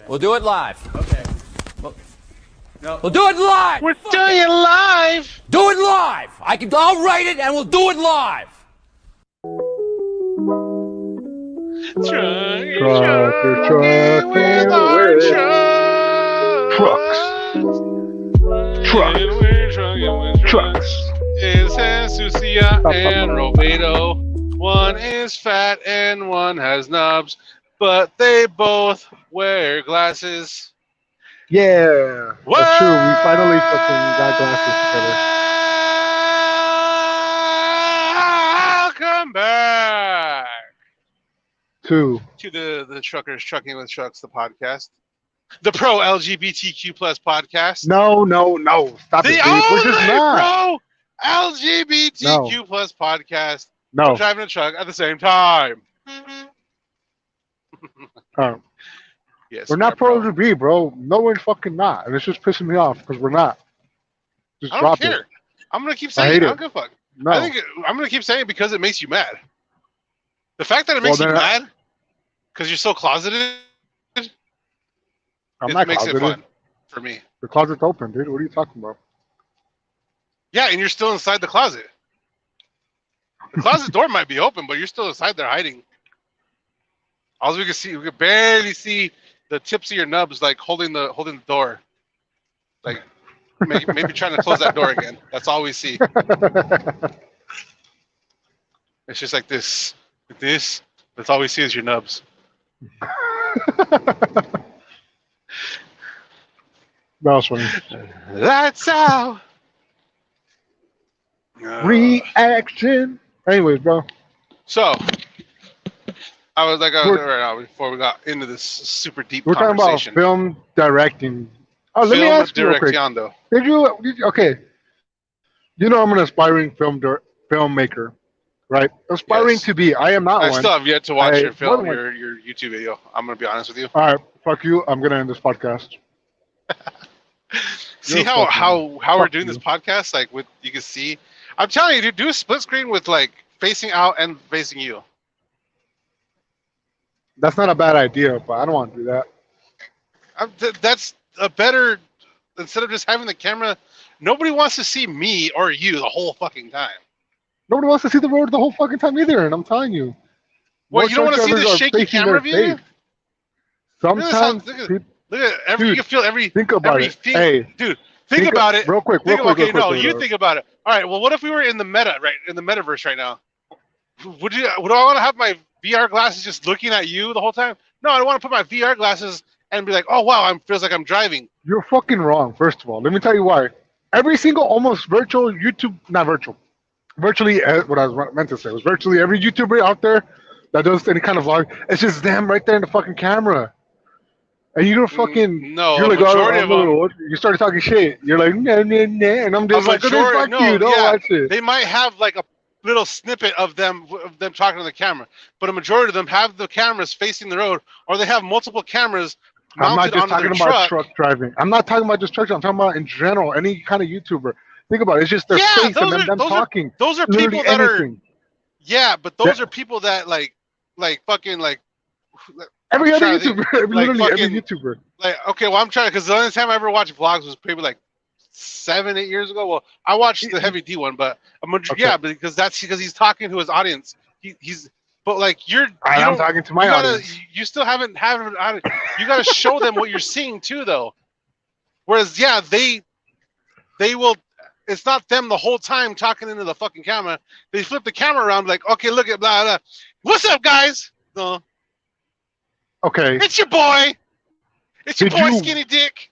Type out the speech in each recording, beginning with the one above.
We'll do it live. Okay. No. We'll do it live. We're doing it live. Do it live. I'll write it and we'll do it live. Truckin' with our trucks. It's Sucia and Robedo. One is fat and one has knobs, but they both wear glasses. Yeah, that's true. We finally fucking got glasses Welcome back together. to the Truckers Trucking with Trucks, the podcast, the pro LGBTQ plus podcast. No. Stop The it, dude. We're just only not. pro LGBTQ plus podcast. No. Driving a truck at the same time. Yes, We're not pro LGBT, bro. No, we're fucking not. And it's just pissing me off because we're not. Just I drop don't care. it. I'm gonna keep I saying hate it. I it. don't give a fuck. No. I think I'm gonna keep saying it because it makes you mad. The fact that it makes you mad because you're so closeted, I'm not makes closeted. it fun for me. The closet's open, dude. What are you talking about? Yeah, and you're still inside the closet. The closet door might be open, but you're still inside there hiding. All we could barely see the tips of your nubs, like holding the door, like maybe trying to close that door again. That's all we see. It's just like this. That's all we see is your nubs. That was funny. That's how. Reaction. Anyways, bro. So, I was like, right now before we got into this super deep We're talking about conversation. film directing. Oh, let me ask you real quick. Did you okay? You know I'm an aspiring filmmaker, right? Aspiring to be. I am not I one. still have yet to watch your more YouTube video. I'm gonna be honest with you. All right, fuck you. I'm gonna end this podcast. See how we're doing this podcast? Like you can see. I'm telling you, dude, do a split screen with like facing out and facing you. That's not a bad idea, but I don't want to do that. That's a better, instead of just having the camera. Nobody wants to see me or you the whole fucking time. Nobody wants to see the road the whole fucking time either, and I'm telling you. Well, you don't want to see the shaky camera view? Sometimes. Look at every. Dude, you can feel every. Think about every it. Hey, dude, think about it. Real quick. Okay, no, you think about it. All right. Well, what if we were in the metaverse right now? Would I want to have my VR glasses just looking at you the whole time? No, I want to put my VR glasses and be like, oh wow, feels like I'm driving. You're fucking wrong. First of all, let me tell you why. Every single almost virtual YouTube, not virtual, virtually what I was meant to say was virtually every YouTuber out there that does any kind of vlog, it's just them right there in the fucking camera. And you don't fucking you're like, majority of them, you started talking shit. You're like, nah, and I'm just like, fuck you, don't watch it. They might have like a little snippet of them talking to the camera, but a majority of them have the cameras facing the road, or they have multiple cameras mounted onto their truck. I'm not just talking about truck driving. I'm not talking about just truck driving. I'm talking about in general, any kind of YouTuber. Think about it. It's just their face and them talking. Those are people that are. Yeah, but those are people that like fucking like. Every other YouTuber, literally every YouTuber. Like, okay, well, I'm trying because the only time I ever watched vlogs was maybe like 7-8 years ago. Well, I watched the Heavy D one, but yeah, because he's talking to his audience. But like I'm talking to my audience. You still haven't you got to show them what you're seeing too, though. Whereas, yeah, they will. It's not them the whole time talking into the fucking camera. They flip the camera around, like, okay, look at blah blah. What's up, guys? No. Okay. It's your boy. It's your boy, Skinny Dick.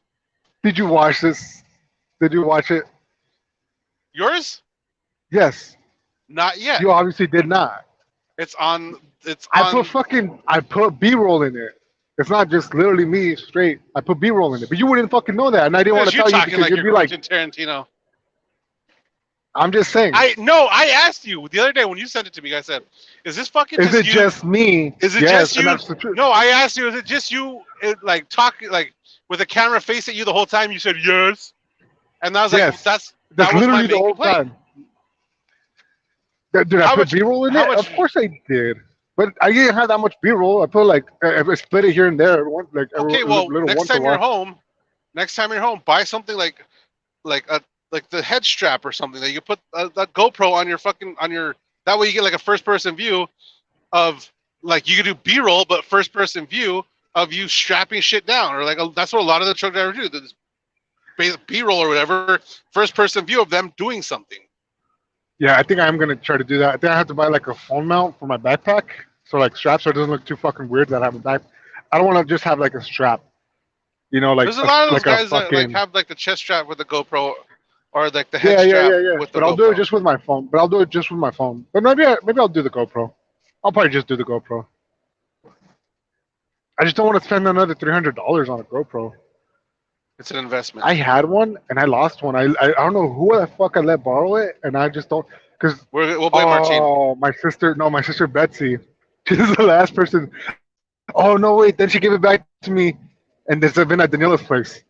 Did you watch this? Did you watch it? Yours? Yes. Not yet. You obviously did not. It's on. I put B-roll in it. It's not just literally me straight. I put B-roll in it, but you wouldn't fucking know that, and I didn't want to tell you because you'd be like Tarantino. I'm just saying. I asked you the other day when you sent it to me. I said, "Is this fucking? Is it just me? Is it just you?" No, I asked you, "Is it just you?" Like talking like with a camera face at you the whole time. You said yes, and I was like, "That's literally the whole time." Did I put B-roll in it? Of course I did. But I didn't have that much B-roll. I put like I split it here and there, one like every Okay, well, little once in a while. next time you're home, buy something like a like the head strap or something that you put that GoPro on your fucking on your. That way you get like a first person view of like you can do B-roll, but first person view of you strapping shit down, or like that's what a lot of the truck drivers do. This B-roll or whatever, first person view of them doing something. Yeah, I think I'm gonna try to do that. I think I have to buy like a phone mount for my backpack, so like strap, so it doesn't look too fucking weird that I have a back. I don't want to just have like a strap, you know, like There's a lot of those like a guys that like fucking. have like the chest strap with the GoPro, or like the head Yeah, yeah, strap yeah, yeah. with the But I'll do it GoPro. just with my phone. But I'll do it just with my phone. But maybe I'll do the GoPro. I'll probably just do the GoPro. I just don't want to spend another $300 on a GoPro. It's an investment. I had one and I lost one. I don't know who the fuck I let borrow it, and I just don't because We'll blame Martine. my sister, no, my sister Betsy, she's the last person. Oh no, wait, then she gave it back to me, and it's been at Daniela's place.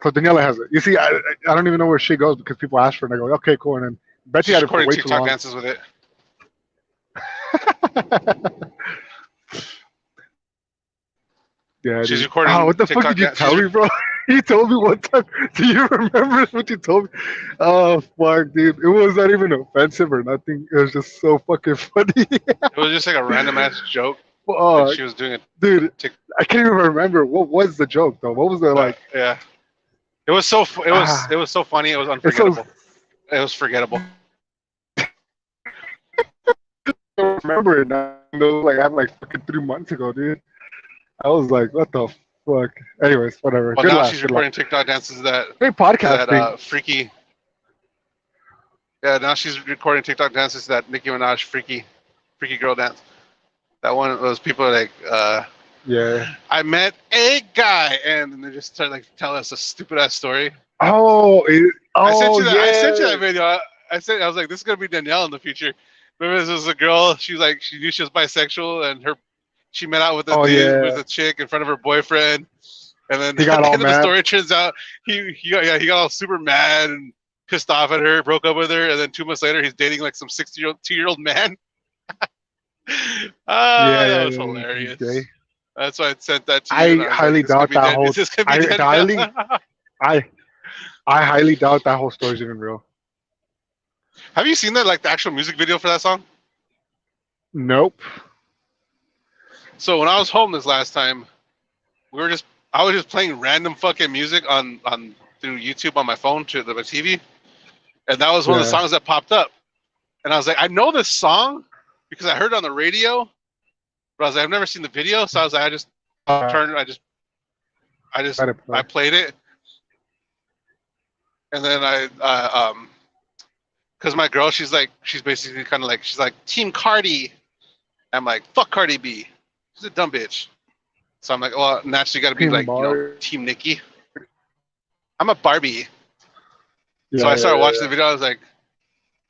So Daniela has it. You see, I don't even know where she goes because people ask for it, and I go, okay, cool, and then Betsy She's had it for recording way too TikTok long. dances with it. Yeah, She's dude. recording Oh, what the fuck TikTok did you dance. tell me, bro? You told me one time. Do you remember what you told me? Oh, fuck, dude. It was not even offensive or nothing. It was just so fucking funny. It was just like a random ass joke that Fuck, she was doing it. dude. I can't even remember. What was the joke, though? What was the, like, Yeah, it was so ah, it was so funny. It was it's so, unforgettable. It was forgettable. I don't remember it now. Like, I'm like fucking 3 months ago, dude. I was like, what the fuck? Anyways, whatever. Well, Good now laugh. she's Good laugh. recording TikTok dances Great to that podcasting. freaky. Yeah, now she's recording TikTok dances to that Nicki Minaj freaky girl dance. That one of those people are like, Yeah. I met a guy, and they just start like telling us a stupid ass story. Oh, I sent you yeah. that video. I was like, this is gonna be Danielle in the future. Remember, this was a girl. She was like, she knew she was bisexual, and she met out with Oh, with yeah. a chick in front of her boyfriend, and then He at got the all end of the mad. story, it turns out he got all super mad and pissed off at her, broke up with her, and then 2 months later, he's dating like some 2-year-old man. Ah, Yeah, that yeah, was yeah. He's gay. hilarious. That's why I sent that to you, and I I was like, highly doubt that Is whole. this gonna be I highly, Danielle? I, I highly doubt that whole story's even real. Have you seen that, like the actual music video for that song? Nope. So when I was home this last time, I was just playing random fucking music on through YouTube on my phone to my TV, and that was one of the Yeah. songs that popped up. And I was like, I know this song because I heard it on the radio, but I was like, I've never seen the video, so I was like, I just turned, Let it I play. played it, and then because my girl, she's basically kind of like, she's like Team Cardi. I'm like, fuck Cardi B. She's a dumb bitch. So I'm like, well, naturally got to be Team like, Bar. Team Nicki. I'm a Barbie. So Yeah, I yeah, started watching yeah, the video. I was like,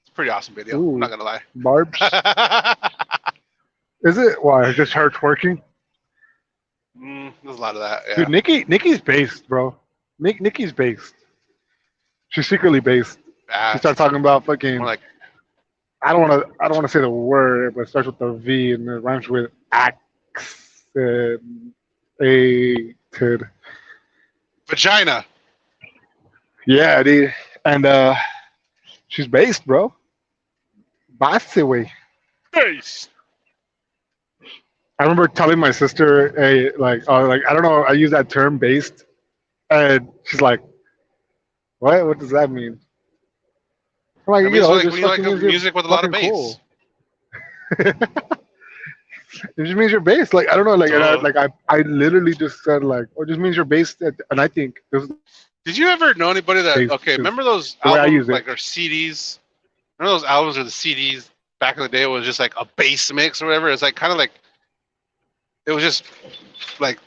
it's a pretty awesome yeah. video. I'm Ooh, not gonna lie. Barb's. Is it? Why? Just her twerking? There's a lot of that. Dude, Yeah. Nikki's based, bro. Nikki's based. She's secretly based. She started talking about fucking. More like I don't want to say the word, but it starts with the V and it rhymes with accented. vagina. Yeah, dude. And she's based, bro. Based way. Face. I remember telling my sister, hey, like I don't know, I use that term based, and she's like, what? What does that mean? I'm like, That means it like just when you like fucking means you're music with a lot of fucking bass. cool. It just means you're based. Like I don't know, like So, I literally just said like, oh, it just means you're based, and I think this is did you ever know anybody that? based Okay, is remember those the way I albums use it. like or CDs? Remember those albums or the CDs back in the day? It was just like a bass mix or whatever. It's like kind of like it was just like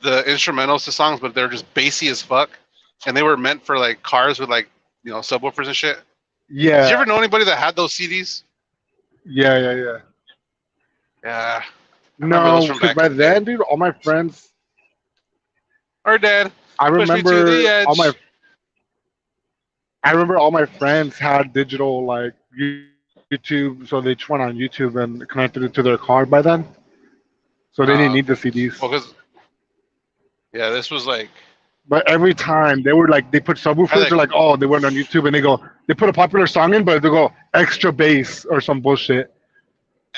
the instrumentals to songs, but they're just bassy as fuck, and they were meant for like cars with like subwoofers and shit. Did you Yeah, ever know anybody that had those CDs? yeah. Yeah, I remember those No, from because back in by the day. then, dude, all my friends, Or dad, I push me to the remember all edge. my friends had digital like YouTube, so they just went on YouTube and connected it to their car by then. So they didn't need the Okay. CDs. Well, because yeah, this was like But every time they were like, they put I subwoofers, like they're like, oh, they went on YouTube and they put a popular song in, but they go extra bass or some bullshit.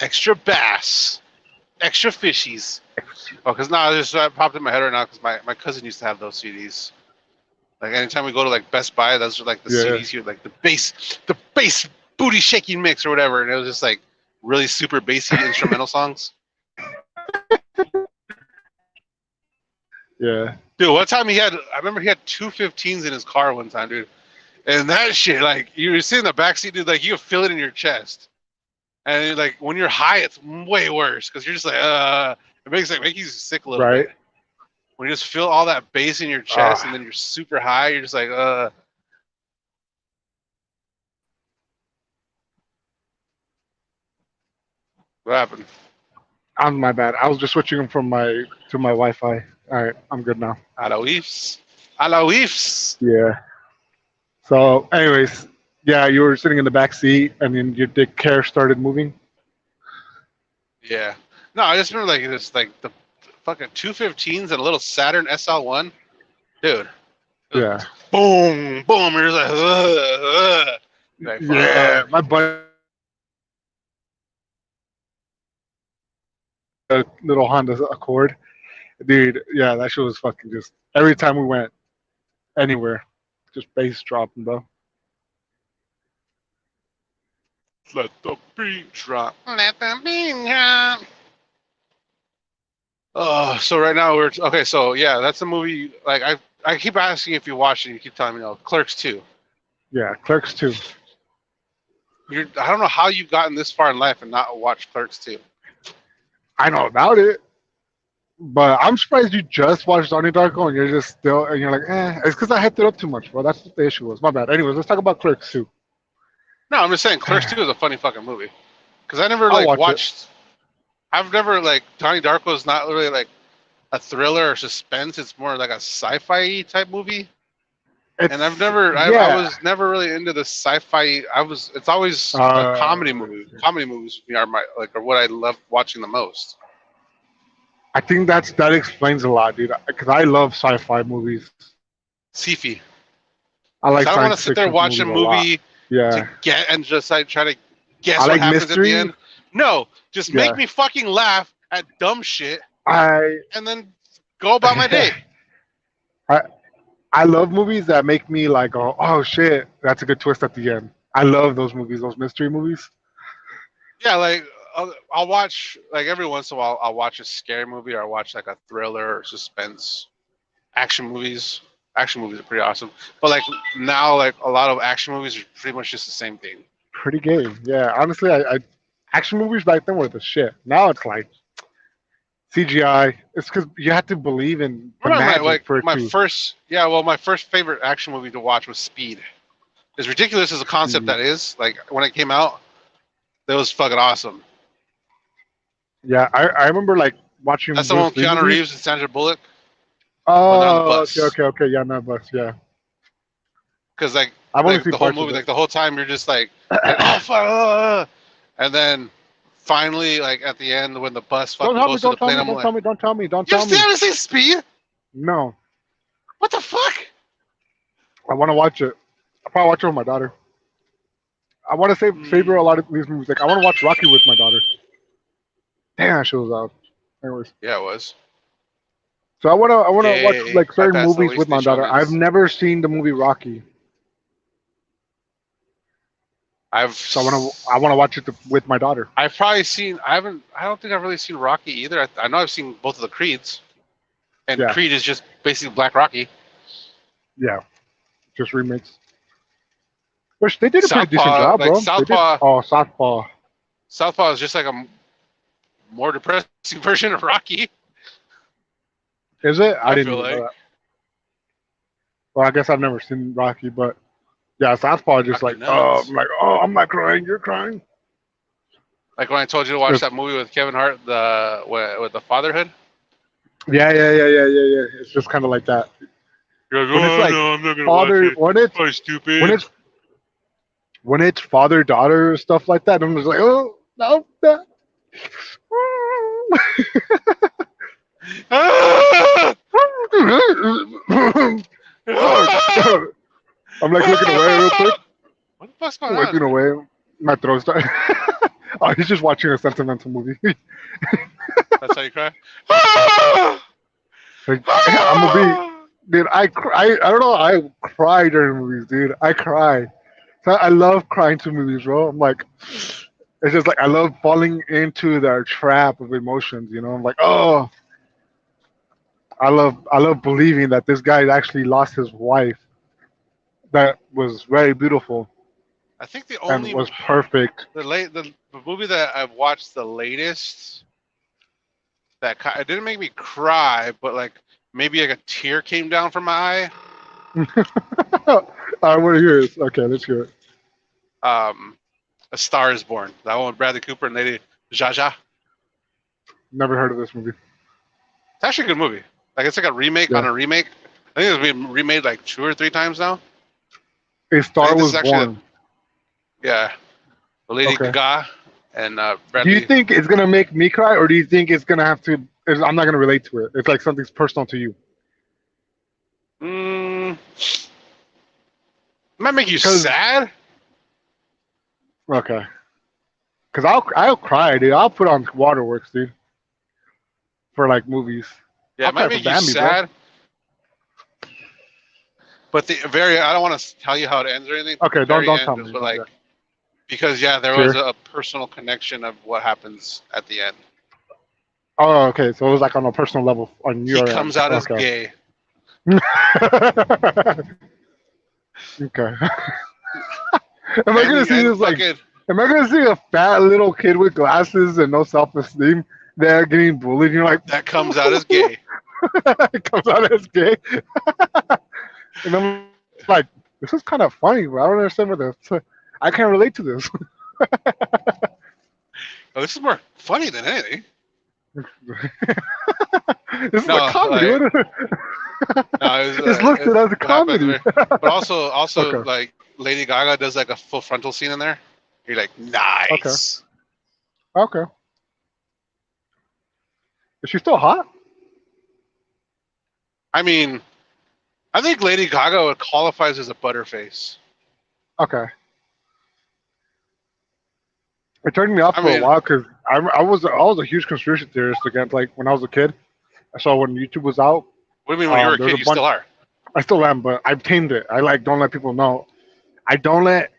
extra bass, extra fishies. Oh, because now this popped in my head right now because my cousin used to have those CDs. Like anytime we go to like Best Buy, those are like the Yeah. CDs here, like the bass booty shaking mix or whatever, and it was just like really super bassy instrumental songs. Yeah. Dude, one time I remember he had 215s in his car one time, dude. And that shit, like, you sit in the backseat, dude, like, you can feel it in your chest. And, like, when you're high, it's way worse because you're just like, it make you sick a little Right. bit. When you just feel all that bass in your chest and then you're super high, you're just like, what happened? I'm my bad. I was just switching them from my to my Wi-Fi. All right, I'm good now. A la whiffs. A la whiffs. Yeah. So, anyways, yeah, you were sitting in the back seat, and then your dick hair started moving. Yeah. No, I just remember, like, it's like the fucking 215s and a little Saturn SL1. Dude. Yeah. Boom, boom. You're just like, Yeah, fuck. my buddy, a little Honda Accord, dude. Yeah, that shit was fucking just every time we went anywhere, just bass dropping, bro. Let the beat drop. Let the beat drop. Oh, so right now we're okay. So yeah, that's a movie. Like I keep asking if you watched it. You keep telling me no. Clerks 2. Yeah, Clerks too. I don't know how you've gotten this far in life and not watched Clerks 2. I know about it, but I'm surprised you just watched Donnie Darko and you're just still and you're like, It's because I hyped it up too much, bro. That's what the issue was. My bad. Anyways, let's talk about Clerks too. No, I'm just saying Clerks 2 is a funny fucking movie. Because I never I'll like watch it. watched. I've never like Donnie Darko is not really like a thriller or suspense. It's more like a sci-fi type movie. And I've never, I was never really into the sci-fi. It's always a comedy movie. Comedy movies are are what I love watching the most. I think that explains a lot, dude. Because I love sci-fi movies. Sci-fi. I like. I don't want to science sit there fiction watch a movies lot. movie Yeah. to get and just like try to guess I what like happens mystery. at the end. No, just Yeah. make me fucking laugh at dumb shit I and then go about my day. I love movies that make me like, go, oh shit, that's a good twist at the end. I love those movies, those mystery movies. Yeah, like I'll watch like every once in a while I'll watch a scary movie or I'll watch like a thriller or suspense. Action movies. Action movies are pretty awesome. But like now, like a lot of action movies are pretty much just the same thing. Pretty gay. Yeah, honestly, I action movies back then were the shit. Now it's like CGI. It's because you had to believe in the magic for it my to. my first favorite action movie to watch was Speed. As ridiculous as a concept that is, like when it came out, that was fucking awesome. Yeah, I remember like watching. That's the one with Keanu Reeves and Sandra Bullock. Oh, okay, yeah, no bus, yeah. Because like I've only seen the whole parts of movie, it. like the whole time, you're just like oh fuck, and then finally, like at the end when the bus fucking goes to the plane, I'm like, don't tell me. you still haven't seen Speed? No, What the fuck? I want to watch it. I'll probably watch it with my daughter. I want to favor a lot of these movies. Like I want to watch Rocky with my daughter. Damn, that shit was out. Anyways, Yeah, it was. so I want to watch like certain bypass the movies with my wasted daughter. showmans. I've never seen the movie Rocky, so I want to watch it with my daughter. I've probably seen. I don't think I've really seen Rocky either. I know I've seen both of the Creeds, and Yeah. Creed is just basically Black Rocky. Yeah, just remakes. Which they did a pretty decent Southpaw, job, like bro. Southpaw. Southpaw. Southpaw is just like a more depressing version of Rocky. Is it? I didn't feel know like. that. Well, I guess I've never seen Rocky, but yeah, Southpaw just Rocky like, nuts. I'm not crying, you're crying. Like when I told you to watch Yes. that movie with Kevin Hart, with the fatherhood. Yeah. It's just kind of like that. You're like, When it's like no, I'm not gonna Father, watch it. when it's Probably stupid. when it's when it's father-daughter stuff like that, I'm just like, oh no, no. I'm like looking away real quick. What the fuck's going I'm on? looking away. My throat started. Oh, he's just watching a sentimental movie. That's how you cry. Like, yeah, I'm gonna be, dude. I don't know. I cry during movies, dude. I cry. So I love crying to movies, bro. I'm like, it's just like I love falling into the trap of emotions. You know, I'm like, oh, I love believing that this guy actually lost his wife. That was very beautiful I think the and only was perfect. the movie that I've watched the latest that it didn't make me cry, but like maybe like a tear came down from my eye. I want to hear it. Okay, let's hear it. A Star Is Born. That one with Bradley Cooper and Lady Jaja. Never heard of this movie. It's actually a good movie. Like it's like a remake Yeah. on a remake. I think it's been remade like 2 or 3 times now. A Star Was actually Born. Yeah, Lady Okay. Gaga and Do Bradley. you think it's gonna make me cry, or do you think it's gonna have to? I'm not gonna relate to it. It's like something's personal to you. It might make you 'Cause- sad. Okay. Cause I'll cry, dude. I'll put on Waterworks, dude. For like movies. Yeah, I'll it might cry make for you Bambi, bro. sad. But I don't want to tell you how it ends or anything. Okay, The don't very tell end me. But like, Yeah. because there was a personal connection of what happens at the end. Oh, okay. So it was like on a personal level on He your comes end. out as Okay. gay. Okay. Am I gonna see this like? fucking, Am I gonna see a fat little kid with glasses and no self-esteem there getting bullied? You're like, that comes out as gay? it comes out as gay, and I'm like, this is kind of funny, but I don't understand what this. I can't relate to this. Oh, this is more funny than anything. This is No, a comedy. like- What- No, it was, it's listed as a what happened comedy. but also Okay. like Lady Gaga does like a full frontal scene in there. You're like, nice. Okay. Is she still hot? I mean, I think Lady Gaga qualifies as a butterface. Okay. It turned me off I for a mean- while because I was a huge conspiracy theorist again. Like when I was a kid, I saw when YouTube was out. What do you mean when you were a there's kid? a You bunch- still are. I still am, but I've tamed it. I like don't let people know. I don't let,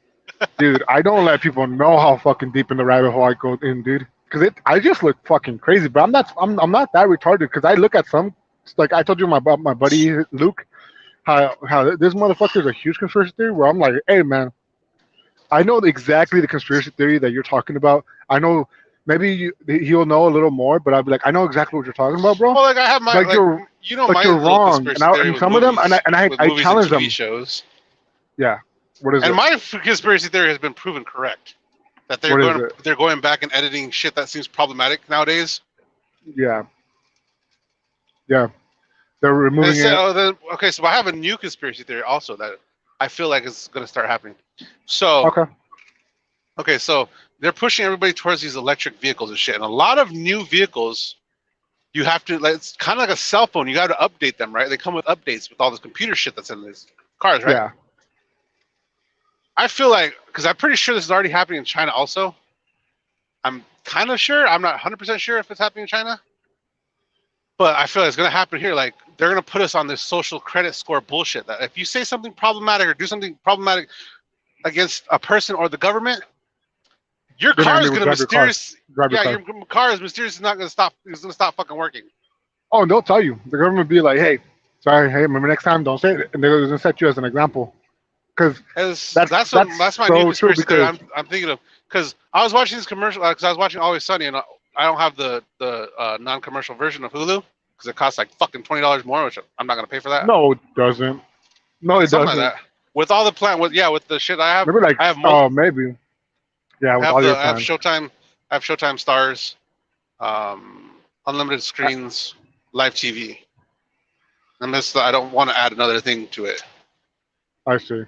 dude. I don't let people know how fucking deep in the rabbit hole I go in, dude. Because I just look fucking crazy. But I'm not that retarded. Because I look at some, like I told you my buddy Luke, how this motherfucker is a huge conspiracy theory. Where I'm like, hey man, I know exactly the conspiracy theory that you're talking about. I know maybe he'll know a little more, but I'll be like, I know exactly what you're talking about, bro. Well, like I have my Like, like, you're- you know but my you're little wrong. conspiracy And theory with some of them, movies, I with movies challenge and TV them. shows. Yeah. What is And it? my conspiracy theory has been proven correct. That What is it? they're going back and editing shit that seems problematic nowadays. Yeah. Yeah. They're And removing it. okay, so I have a new conspiracy theory also that I feel like is going to start happening. So Okay. so they're pushing everybody towards these electric vehicles and shit. And a lot of new vehicles, you have to, like, it's kind of like a cell phone. You got to update them, right? They come with updates with all this computer shit that's in these cars, right? Yeah. I feel like, because I'm pretty sure this is already happening in China also. I'm kind of sure. I'm not 100% sure if it's happening in China. But I feel like it's going to happen here. Like, they're going to put us on this social credit score bullshit. That if you say something problematic or do something problematic against a person or the government, your They're car not is gonna going to drive your car. mysterious. Drive your Yeah, car. your car is mysteriously not going to stop. It's going to stop fucking working. Oh, and they'll tell you. The government will be like, hey, sorry, hey, remember next time, don't say it. And they're going to set you as an example. Because That's my so new true conspiracy theory. because- I'm thinking of, because I was watching this commercial because I was watching Always Sunny, and I don't have the non-commercial version of Hulu because it costs like fucking $20 more, which I'm not gonna pay for that. no, it doesn't. No, it Something doesn't. like that. With all the plan, with the shit I have, Maybe like, I have more. oh, maybe. Yeah, with all your I have plans. Showtime. I have Showtime Stars, unlimited screens, live TV. I don't want to add another thing to it. I see.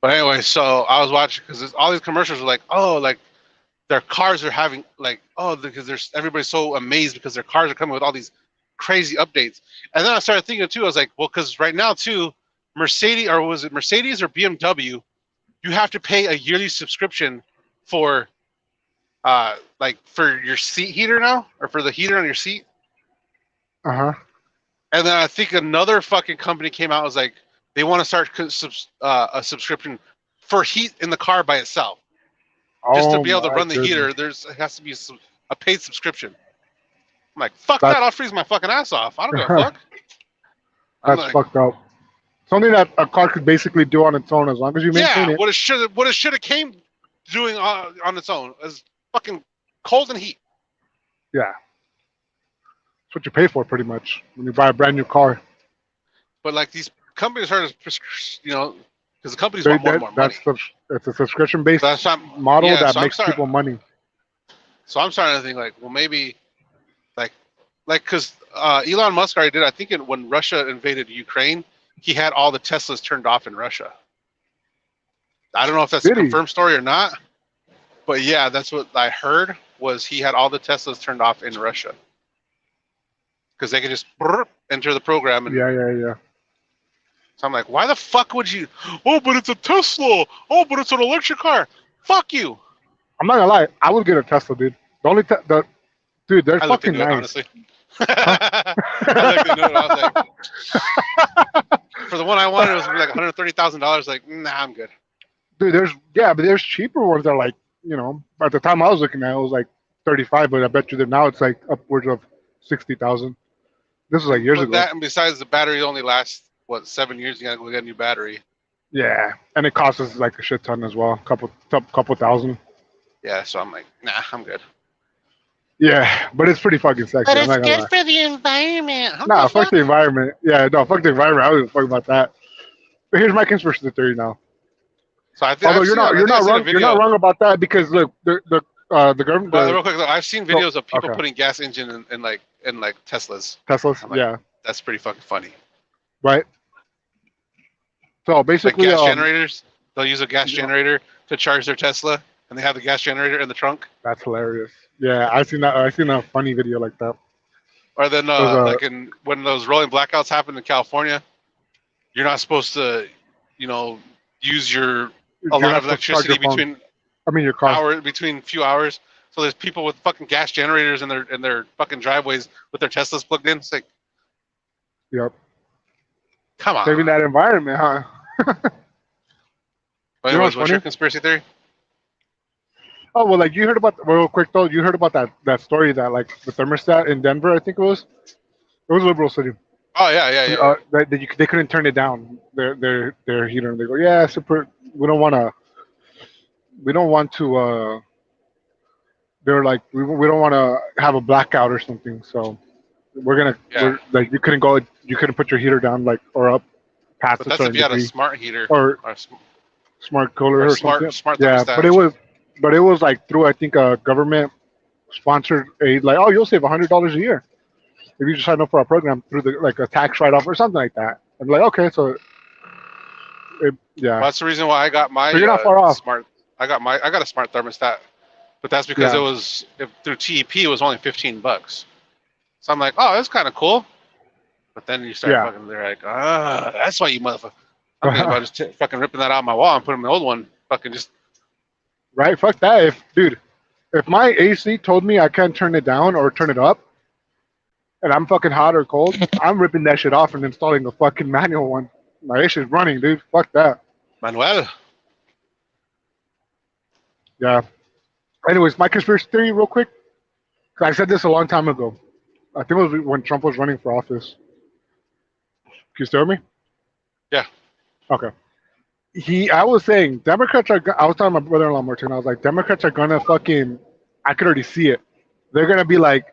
But anyway, so I was watching because all these commercials are like, oh, like their cars are having like, oh, because there's everybody's so amazed because their cars are coming with all these crazy updates. And then I started thinking too, I was like, well, because right now too, Mercedes or was it Mercedes or BMW, you have to pay a yearly subscription for like for your seat heater now or for the heater on your seat. Uh-huh. And then I think another fucking company came out and was like, they want to start a subscription for heat in the car by itself. Just to Oh be able to my run the heater, goodness. it has to be a paid subscription. I'm like, fuck that! That's I'll freeze my fucking ass off. I don't give a fuck. I'm that's like, fucked up. Something that a car could basically do on its own as long as you maintain yeah, it. what it should have came doing on its own is fucking cold and heat. Yeah. That's what you pay for pretty much when you buy a brand new car. But like these companies are, you know, because the companies want more and more money. It's a subscription based So model yeah, that so makes people money. So I'm starting to think like, well, maybe like because Elon Musk already did. I think when Russia invaded Ukraine, he had all the Teslas turned off in Russia. I don't know if that's a confirmed story or not, but yeah, that's what I heard. Was he had all the Teslas turned off in Russia because they could just enter the program. And Yeah. so I'm like, why the fuck would you? Oh, but it's a Tesla. Oh, but it's an electric car. Fuck you. I'm not gonna lie. I would get a Tesla, dude. The only dude, they're fucking nice. Honestly. I looked into it. I was like, for the one I wanted, it was like $130,000. Like, nah, I'm good. Dude, but there's cheaper ones that are like, you know, at the time I was looking at, it was like 35, but I bet you that now it's like upwards of 60,000. This was like years ago. That, and besides, the battery only lasts what 7 years. You gotta go get a new battery. Yeah, and it costs us like a shit ton as well, couple thousand. Yeah, so I'm like, nah, I'm good. Yeah, but it's pretty fucking sexy. But it's good for the environment. Nah, fuck the environment. Yeah, no, fuck the environment. I don't give a fuck about that. But here's my conspiracy theory now. So I think, although you're not wrong. You're not wrong about that because look, the government. But real quick, though, I've seen videos of people putting gas engine in like Teslas. Teslas, like, yeah. That's pretty fucking funny. Right. So basically, like gas generators. They'll use a gas generator to charge their Tesla, and they have the gas generator in the trunk. That's hilarious. Yeah, I seen a funny video like that. Or then, like when those rolling blackouts happen in California, you're not supposed to, use a lot of electricity between. Your car. Between few hours. So there's people with fucking gas generators in their fucking driveways with their Teslas plugged in. It's like, yep. Come on. Saving that environment, huh? But anyways, what's your conspiracy theory? Oh well, like you heard about real quick though. You heard about that story that like the thermostat in Denver, I think it was a liberal city. Oh yeah. They couldn't turn it down. Their heater. And they go, yeah, super. We don't want to. They're like, we don't want to have a blackout or something. So we're like, you couldn't put your heater down like or up past but a that's certain if you had degree. a smart heater or smart cooler or something. Smart yeah, thermostat. but it was like through I think a government sponsored aid. Like, oh, you'll save $100 a year if you just sign up for our program through like a tax write off or something like that. I'm like, okay, so yeah. Well, that's the reason why I got my. So you're not far off. I got a smart thermostat, but that's because it was through TEP. It was only $15. So I'm like, oh, that's kind of cool. But then you start fucking. They're like, that's why you motherfucker. I'm thinking about just fucking ripping that out of my wall and putting my old one. Fucking just. Right, fuck that. If my AC told me I can't turn it down or turn it up, and I'm fucking hot or cold, I'm ripping that shit off and installing a fucking manual one. My AC is running, dude. Fuck that. Manuel. Yeah. Anyways, my conspiracy theory, real quick. I said this a long time ago. I think it was when Trump was running for office. Can you still hear me? Yeah. Okay. I was saying Democrats are. I was telling my brother-in-law Martin. I was like, Democrats are gonna fucking. I could already see it. They're gonna be like,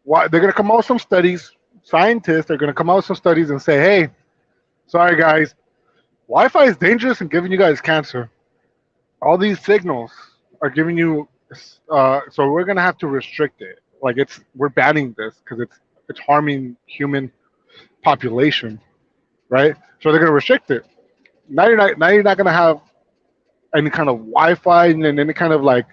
what? They're gonna come out with some studies. Scientists are gonna come out with some studies and say, hey, sorry guys, Wi-Fi is dangerous and giving you guys cancer. All these signals are giving you. So we're gonna have to restrict it. Like we're banning this because it's harming human population, right? So they're gonna restrict it. Now you're not gonna have any kind of Wi-Fi and then any kind of like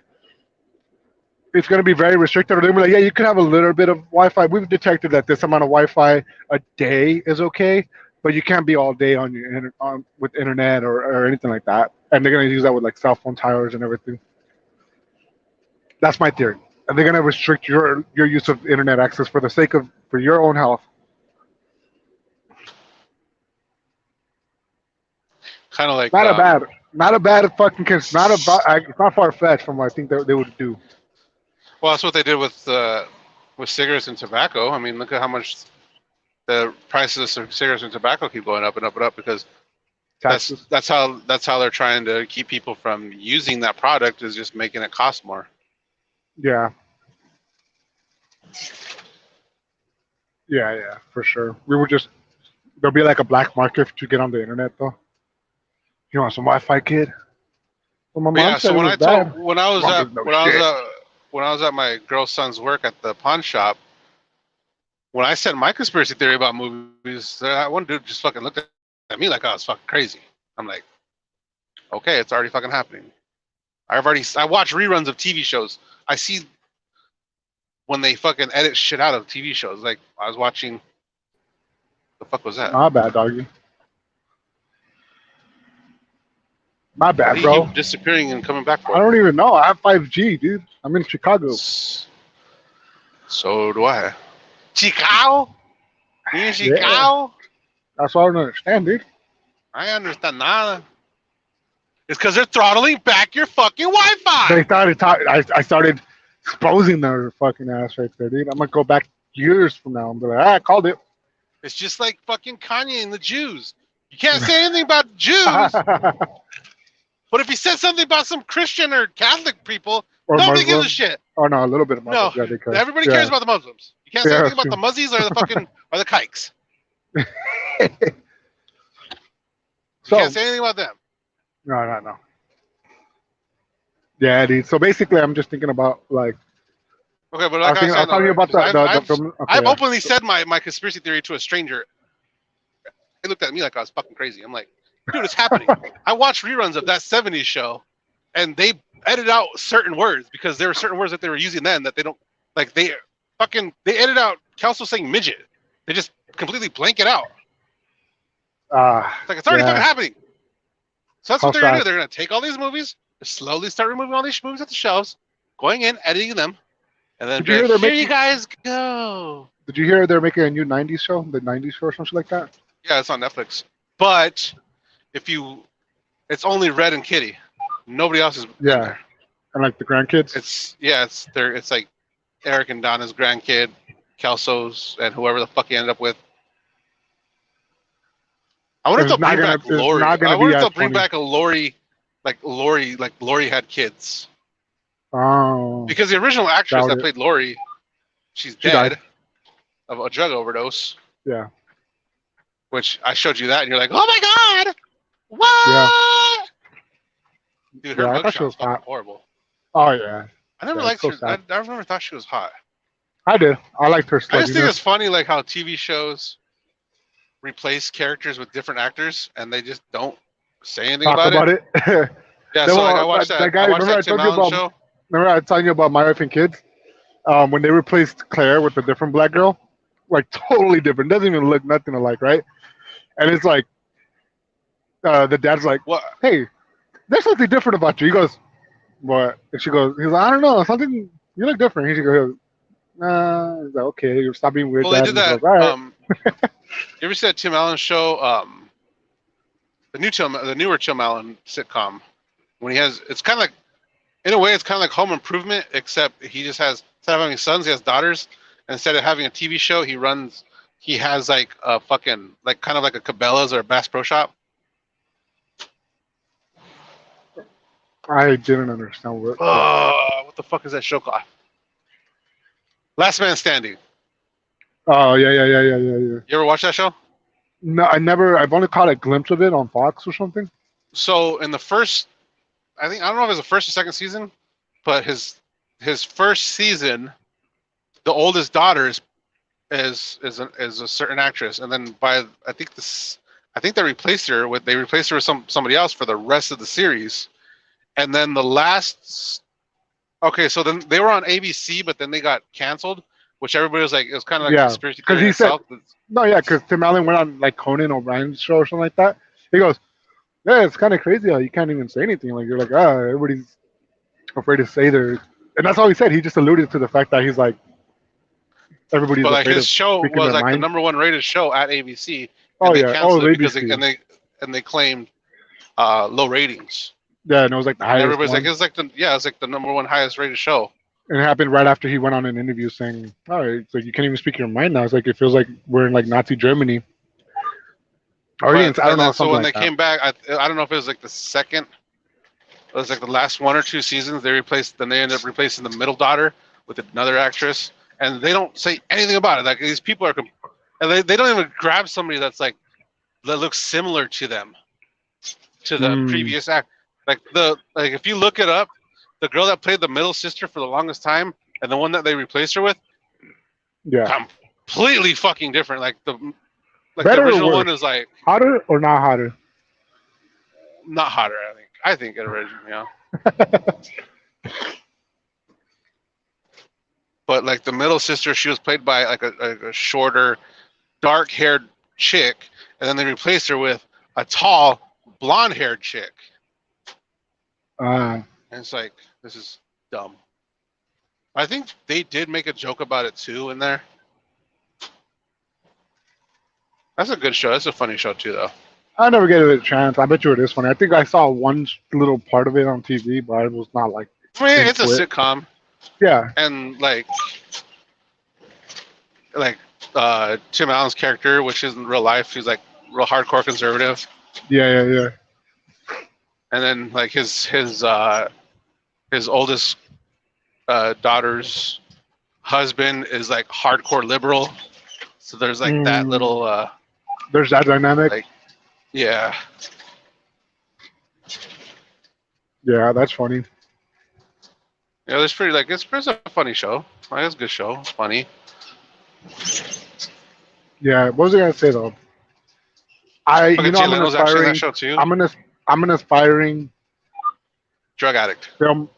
it's going to be very restricted. Or they'll be like, yeah, you can have a little bit of Wi-Fi. We've detected that this amount of Wi-Fi a day is okay, but you can't be all day on your with internet or anything like that. And they're going to use that with like cell phone towers and everything. That's my theory. And they're going to restrict your use of internet access for the sake of for your own health. Kind of like not a bad fucking not about it's not far fetched from what I think they would do. Well, that's what they did with cigarettes and tobacco. I mean, look at how much the prices of cigarettes and tobacco keep going up and up and up because that's how they're trying to keep people from using that product is just making it cost more. Yeah. Yeah, for sure. There'll be like a black market to get on the internet though. You want some Wi-Fi, kid? Well, my mom said so when I was at my girl's son's work at the pawn shop, when I said my conspiracy theory about movies, that one dude just fucking looked at me like I was fucking crazy. I'm like, okay, it's already fucking happening. I watch reruns of TV shows. I see when they fucking edit shit out of TV shows. Like I was watching. The fuck was that? My bad, doggy. My bad, bro. Keep disappearing and coming back. I don't even know. I have 5G, dude. I'm in Chicago. So do I. Chicago? You in Chicago? Yeah. That's what I don't understand, dude. I understand nada. It's because they're throttling back your fucking Wi-Fi. They started. I started exposing their fucking ass right there, dude. I'm gonna go back years from now and be like, I called it. It's just like fucking Kanye and the Jews. You can't say anything about Jews. But if he said something about some Christian or Catholic people, or nobody Muslim. gives a shit. Oh no, a little bit of Muslim. No, yeah, everybody cares about the Muslims. You can't say anything about the Muzzies or the fucking or the Kikes. You can't say anything about them. No. Yeah, dude. So basically, I'm just thinking about like. Okay, but like I was talking about I've openly said my conspiracy theory to a stranger. They looked at me like I was fucking crazy. I'm like, dude, it's happening. I watched reruns of that 70s show, and they edit out certain words because there were certain words that they were using then that they don't like. They edit out Kelso saying midget. They just completely blank it out. It's like it's already fucking happening. So that's what they're gonna do. They're gonna take all these movies, slowly start removing all these movies off the shelves, going in, editing them, and then here you guys go. Did you hear they're making a new 90s show, the 90s show or something like that? Yeah, it's on Netflix. But it's only Red and Kitty. Nobody else is in there. And like the grandkids? It's like Eric and Donna's grandkid, Kelso's, and whoever the fuck he ended up with. I wonder if they'll bring back Lori. I wonder if they'll bring back a Lori, like Lori had kids. Oh. Because the original actress that played Lori, she's dead of a drug overdose. Yeah. Which I showed you that, and you're like, "Oh my god, what?" Yeah. Dude, her mugshot was fucking horrible. Oh yeah. I never liked her. I never thought she was hot. I did. I liked her. I just think it's funny, like how TV shows replace characters with different actors, and they just don't say anything about it. Yeah, so like I watched that. Guy, I watched that Tim Allen show. Remember I was telling you about My Wife and Kids? When they replaced Claire with a different black girl, like totally different. Doesn't even look nothing alike, right? And it's like, the dad's like, "What? Hey, there's something different about you." He goes, "What?" And she goes, "He's like, I don't know, something. You look different." He goes, "Nah." He's like, "Okay, you stop being weird." Well, they did that. Goes, right. You ever see that Tim Allen show? The newer Tim Allen sitcom. When it's kind of like, in a way, it's kind of like Home Improvement, except he just has, instead of having sons, he has daughters. And instead of having a TV show, he has like a fucking, like kind of like a Cabela's or a Bass Pro Shop. I didn't understand what the fuck is that show called? Last Man Standing. Oh yeah. You ever watch that show? No, I never. I've only caught a glimpse of it on Fox or something. So in the first, I don't know if it was the first or second season, but his first season, the oldest daughter is a certain actress, and then I think they replaced her with somebody else for the rest of the series, And then the last, okay, so then they were on ABC, but then they got canceled, which everybody was like, it was kind of like a conspiracy theory he said, itself. no, yeah, because Tim Allen went on like Conan O'Brien's show or something like that. He goes, yeah, it's kind of crazy how you can't even say anything. Like you're like, everybody's afraid to say their, and that's all he said. He just alluded to the fact that he's like, everybody's But like afraid his of show speaking was their like the mind. #1 rated show at ABC, and Oh they yeah, canceled it because ABC. they claimed low ratings. Yeah, and it was like the And highest everybody's one. like, it's like the #1 highest rated show. And it happened right after he went on an interview saying, "Oh, it's like you can't even speak your mind now. It's like it feels like we're in like Nazi Germany." Audience, I don't know, So something when like they that. came back, I don't know if it was like the second, it was like the last 1 or 2 seasons. Then they ended up replacing the middle daughter with another actress, and they don't say anything about it. Like these people are, and they don't even grab somebody that's like that looks similar to them, to the previous act. Like if you look it up, the girl that played the middle sister for the longest time, and the one that they replaced her with, Yeah, completely fucking different. Like better the original or worse? one is like Hotter or not hotter? not hotter. I think original, yeah. But like the middle sister, she was played by like a shorter, dark-haired chick, and then they replaced her with a tall, blonde-haired chick. And it's like, this is dumb. I think they did make a joke about it too in there. That's a good show. That's a funny show too, though. I never gave it a chance. I bet you it is funny. I think I saw one little part of it on TV, but I was not like. I mean, it's a into it. sitcom, Yeah, and like Tim Allen's character, which isn't real life, he's like real hardcore conservative. yeah. And then like his oldest daughter's husband is like hardcore liberal. So there's like that little There's that dynamic. like, yeah. Yeah, that's funny. Yeah, there's pretty like it's a funny show. Like, it's a good show. It's funny. Yeah, what was I gonna say though? Okay, I'm Jay an Leno's actually in that aspiring, show too. I'm an aspiring Drug addict. film.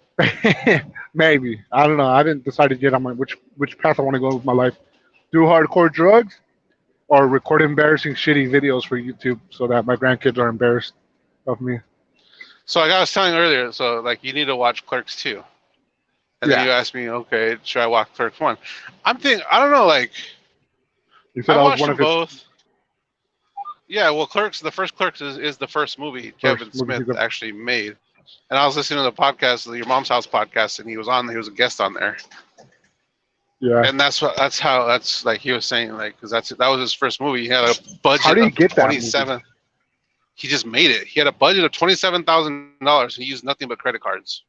Maybe I don't know. I didn't decide yet on which path I want to go with my life. Do hardcore drugs or record embarrassing shitty videos for YouTube so that my grandkids are embarrassed of me. So like I was telling earlier, so like you need to watch Clerks 2. And then you asked me, okay, should I watch Clerks 1? I'm thinking, I don't know, like You said I I was watched one them of his both. Yeah, well, the first Clerks is the first movie Kevin Smith actually made. And I was listening to the podcast, the Your Mom's House podcast, and he was a guest on there. Yeah. And that's like he was saying, like, because that was his first movie. He had a budget How did he of get that 27. He just made it. He had a budget of $27,000. He used nothing but credit cards.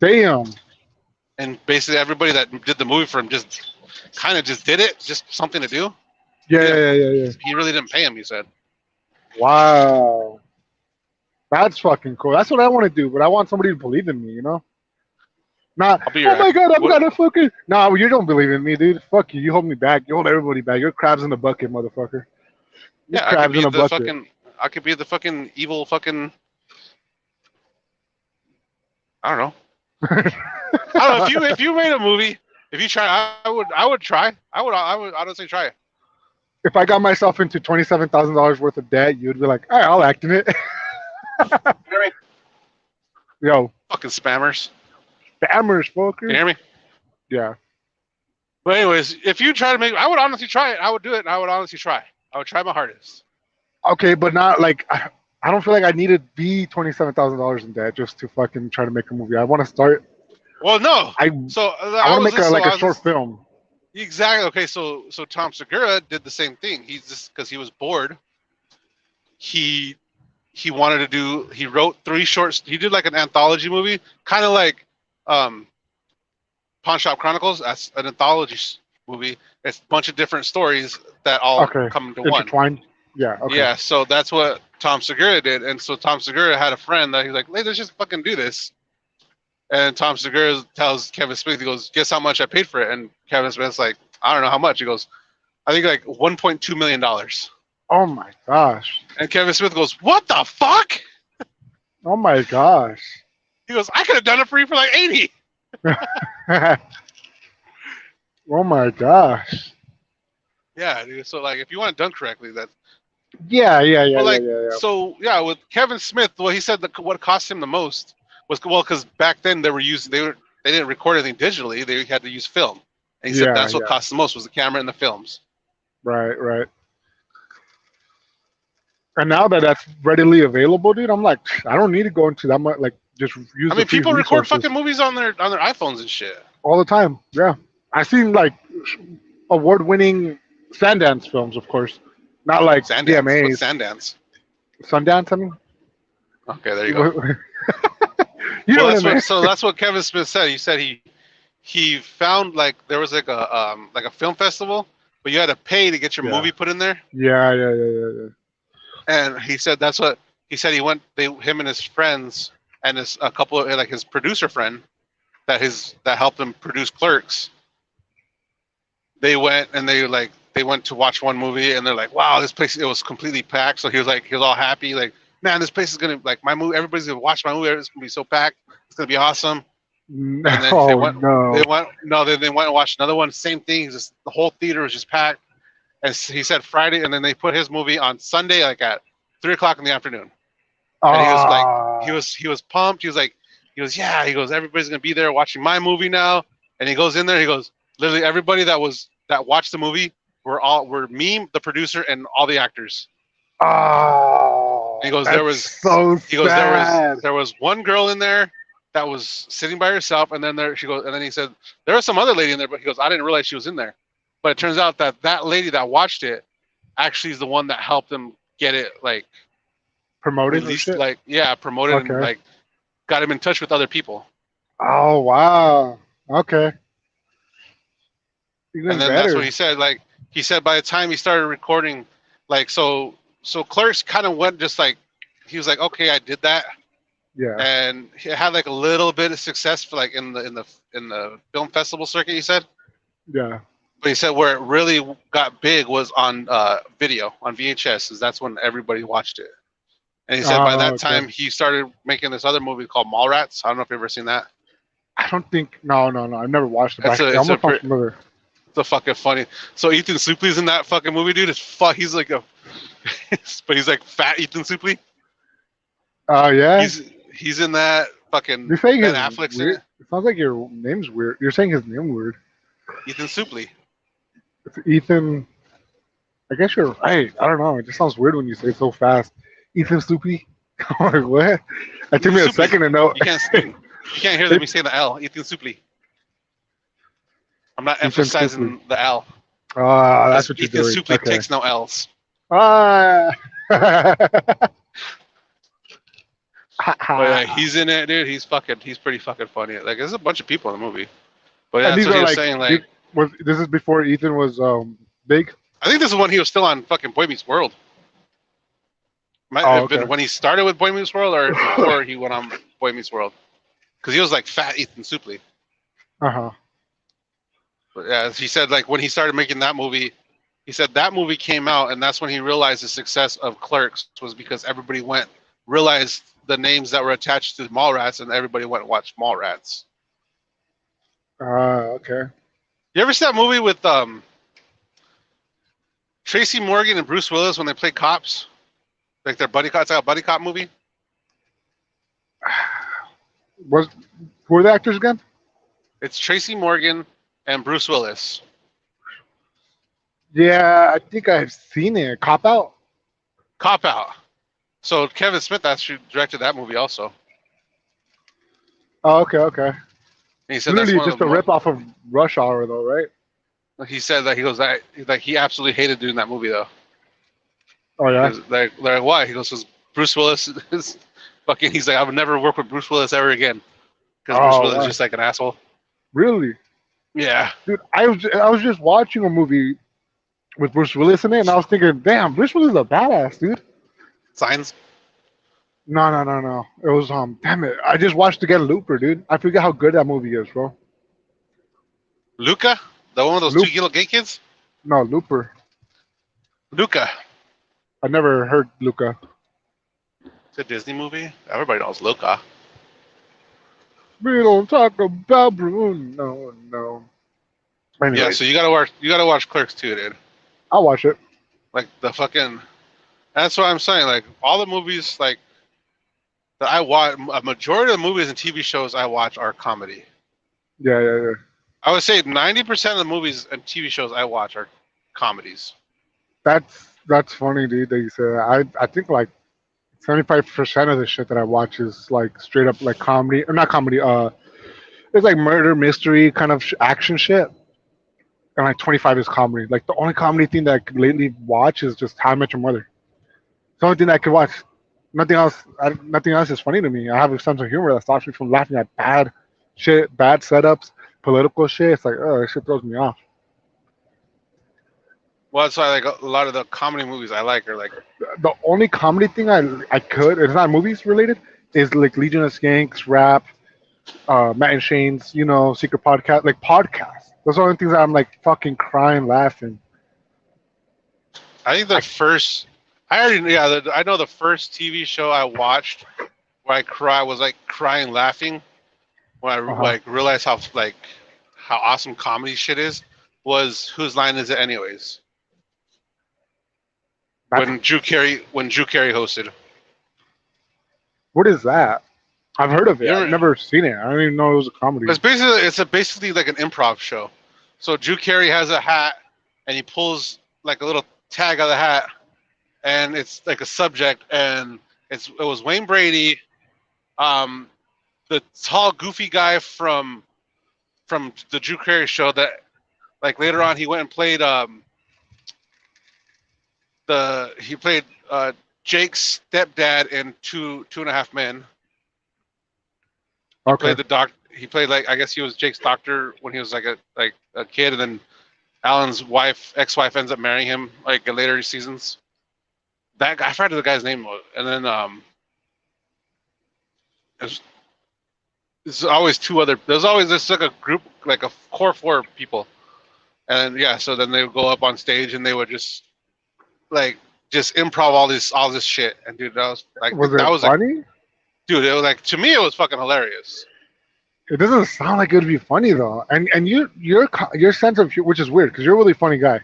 Damn. And basically, everybody that did the movie for him just kind of just did it, just something to do. Yeah. He really didn't pay him. He said. Wow. That's fucking cool. That's what I want to do, but I want somebody to believe in me, you know? Not, oh my god, I'm gonna fucking. No, you don't believe in me, dude. Fuck you. You hold me back. You hold everybody back. You're crabs in the bucket, motherfucker. You're crabs in the bucket. I could be the fucking evil fucking. I don't know. I don't know if you made a movie. If you try, I would try. I would honestly try it. If I got myself into $27,000 worth of debt, you'd be like, all right, I'll act in it. Yo. Fucking spammers. Spammers, fucker. Can you hear me? Yeah. But anyways, if you try to make, I would honestly try it. I would do it. And I would honestly try. I would try my hardest. Okay, but not like I don't feel like I need to be $27,000 in debt just to fucking try to make a movie. I want to start. Well, no. I want to make a short film. Exactly. Okay, so Tom Segura did the same thing. He's just because he was bored. He wanted to do. He wrote 3 shorts. He did like an anthology movie, kind of like Pawn Shop Chronicles. That's an anthology movie. It's a bunch of different stories that all come into one. Intertwined. Yeah. Okay. Yeah. So that's what Tom Segura did, and so Tom Segura had a friend that he's like, "Hey, let's just fucking do this." And Tom Segura tells Kevin Smith, he goes, "Guess how much I paid for it?" And Kevin Smith's like, "I don't know how much." He goes, "I think like $1.2 million." Oh my gosh. And Kevin Smith goes, "What the fuck?" Oh my gosh. He goes, I could have done it for you for like 80. Oh my gosh. Yeah, dude. So like, if you want it done correctly, that. Yeah. But like, so yeah, with Kevin Smith, well, he said that what cost him the most was well, because back then they didn't record anything digitally; they had to use film, and he said Yeah, that's what cost the most was the camera and the films. right. And now that that's readily available, dude, I'm like, I don't need to go into that much. Like, just use I the mean, free people record resources fucking movies on their iPhones and shit. all the time. Yeah, I seen like award-winning Sundance films, of course, not like Sundance, what's DMAs. Sundance? Sundance, I mean. Okay, there you go. You know Well, what I mean? that's what Kevin Smith said. He said he found like there was like a film festival, but you had to pay to get your movie put in there. Yeah. And he said that's what he said. Him and his friends and a couple of like his producer friend that helped him produce Clerks. They went and they went to watch one movie and they're like, wow, this place, it was completely packed. So he was all happy, like, man, this place is gonna like my movie. Everybody's gonna watch my movie. It's gonna be so packed. It's gonna be awesome. And then No. they went and watched another one. Same thing. Just the whole theater was just packed. And he said Friday, and then they put his movie on Sunday, like at 3:00 in the afternoon. And he was like, he was pumped. He goes, yeah. He goes, everybody's gonna be there watching my movie now. And he goes in there. He goes, literally everybody that watched the movie were me, the producer, and all the actors. Oh, And he goes, there was one girl in there that was sitting by herself, and then he said there was some other lady in there, but he goes, I didn't realize she was in there. But it turns out that lady that watched it actually is the one that helped him get it like promoted, released, promoted, okay. And like got him in touch with other people. Oh wow, okay. Even and then better. That's what he said. Like he said, by the time he started recording, like so Clerks kind of went just like he was like, okay, I did that. Yeah. And he had like a little bit of success for like in the film festival circuit. He said. Yeah. But he said where it really got big was on video, on VHS, because that's when everybody watched it. And he said by that time he started making this other movie called Mallrats. I don't know if you've ever seen that. I don't think. No. I've never watched it. It's a fucking funny. So Ethan Suplee's in that fucking movie, dude. He's like but he's like fat Ethan Suplee. Oh yeah. He's in that fucking. You're saying Ben Affleck's in it. It sounds like your name's weird. You're saying his name weird. Ethan Suplee. It's Ethan. I guess you're right. I don't know. It just sounds weird when you say it so fast. Ethan Suplee. I'm like, what? It took me a second to know. You can't hear me say the L. Ethan Suplee. I'm not emphasizing the L. That's what you're Ethan doing. Suplee takes no L's. But yeah, he's in it, dude. He's pretty fucking funny. Like, there's a bunch of people in the movie. But yeah, that's what he was saying. Like, this is before Ethan was big. I think this is when he was still on fucking Boy Meets World. Might have been when he started with Boy Meets World, or before he went on Boy Meets World, because he was like fat Ethan Suplee. But yeah, he said like when he started making that movie, he said that movie came out, and that's when he realized the success of Clerks was because everybody realized the names that were attached to Mallrats, and everybody went and watched Mallrats. Okay. You ever see that movie with Tracy Morgan and Bruce Willis when they play cops? Like their buddy cop. It's like a buddy cop movie. Who are the actors again? It's Tracy Morgan and Bruce Willis. Yeah, I think I've seen it. Cop Out? Cop Out. So Kevin Smith actually directed that movie also. Oh, okay. And he said literally just a rip-off of Rush Hour, though, right? He said that he absolutely hated doing that movie, though. Oh, yeah? They're like, why? He goes, Bruce Willis is fucking, he's like, I would never work with Bruce Willis ever again. Because Bruce Willis is just like an asshole. Really? Yeah. Dude, I was just watching a movie with Bruce Willis in it, and I was thinking, damn, Bruce Willis is a badass, dude. Signs? No. It was, damn it. I just watched Again Looper, dude. I forget how good that movie is, bro. Luca? The one with those two little gay kids? No, Looper. Luca. I never heard Luca. The Disney movie? Everybody knows Luca. We don't talk about Bruno. No. Yeah, Anyways, so you gotta watch Clerks too, dude. I'll watch it. Like the fucking. That's what I'm saying. Like all the movies, like that I watch, a majority of the movies and TV shows I watch are comedy. Yeah. I would say 90% of the movies and TV shows I watch are comedies. That's funny, dude. That you say that. I think like 75% of the shit that I watch is like straight up like comedy or not comedy. It's like murder mystery kind of action shit, and like 25 is comedy. Like the only comedy thing that I could lately watch is just How I Met Your Mother. It's the only thing that I could watch. Nothing else. Nothing else is funny to me. I have a sense of humor that stops me from laughing at bad shit, bad setups, political shit. It's like, oh, that shit throws me off. Well, that's why like a lot of the comedy movies I like are like The only comedy thing I could, it's not movies related, is like Legion of Skanks, rap, Matt and Shane's, secret podcast, like podcasts. Those are the only things that I'm like fucking crying, laughing. I think the first I know the first TV show I watched where I was like crying laughing when I like realized how awesome comedy shit is was Whose Line Is It Anyways? When Drew Carey hosted. What is that? I've heard of it. You're- I've never seen it. I don't even know it was a comedy. It's basically like an improv show. So Drew Carey has a hat and he pulls like a little tag out of the hat and it's like a subject and it was Wayne Brady, the tall goofy guy from the Drew Carey show that like later on he went and played he played Jake's stepdad in Two and a Half Men. Okay. Played the doc. He played like I guess he was Jake's doctor when he was like a kid, and then Alan's ex-wife, ends up marrying him like in later seasons. That guy, I forgot the guy's name was, and then there's always two other. There's always this like a group, like a core four people, and yeah. So then they would go up on stage and they would just improv all this shit. And dude, that was like that was funny? Like, dude, it was like to me it was fucking hilarious. It doesn't sound like it would be funny though, and your sense of which is weird because you're a really funny guy,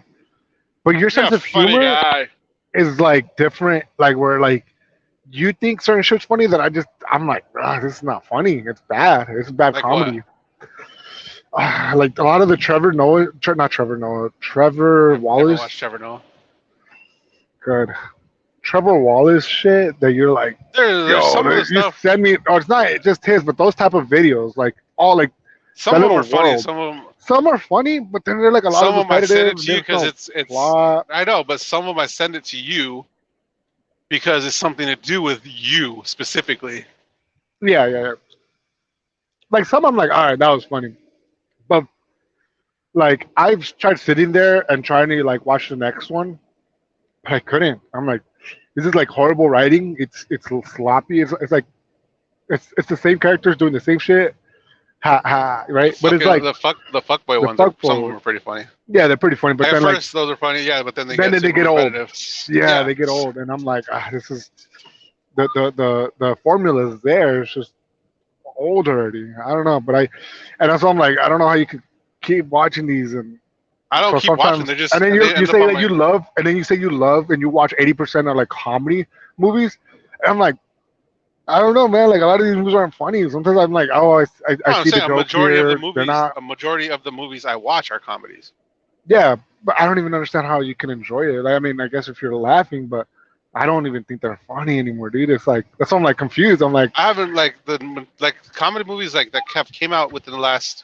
but your sense of humor is like different. Like where like you think certain shit's funny that I'm like, this is not funny. It's bad. It's bad like comedy. Like a lot of the Trevor Wallace. Watch Trevor Noah. Good. Trevor Wallace shit that you're like, there's some of the you stuff. send me, or it's not just his, but those type of videos, like all like some of them are funny. Some are funny, but then they're like a lot of repetitive. Some of them I send it to you because it's plot. I know, but some of them I send it to you because it's something to do with you specifically. Yeah. Like some I'm like, all right, that was funny, but like I've tried sitting there and trying to like watch the next one, but I couldn't. I'm like, this is like horrible writing. It's sloppy. It's like it's the same characters doing the same shit. Right? But it's like the fuckboy ones. Some of them are pretty funny. Yeah, they're pretty funny. But at then first those are funny. Yeah, but then they get old. Yeah, they get old, and I'm like, this is the formula is there. It's just old already. I don't know, but that's why I'm like, I don't know how you could keep watching these and. I don't keep watching. They're just. And then you say that you love, and then you say you love, and you watch 80% of like comedy movies. And I'm like, I don't know, man. Like a lot of these movies aren't funny. Sometimes I'm like, I see the joke here. A majority of the movies I watch are comedies. Yeah, but I don't even understand how you can enjoy it. Like, I mean, I guess if you're laughing, but I don't even think they're funny anymore, dude. It's like that's why I'm like confused. I'm like, I haven't like comedy movies like that came out within the last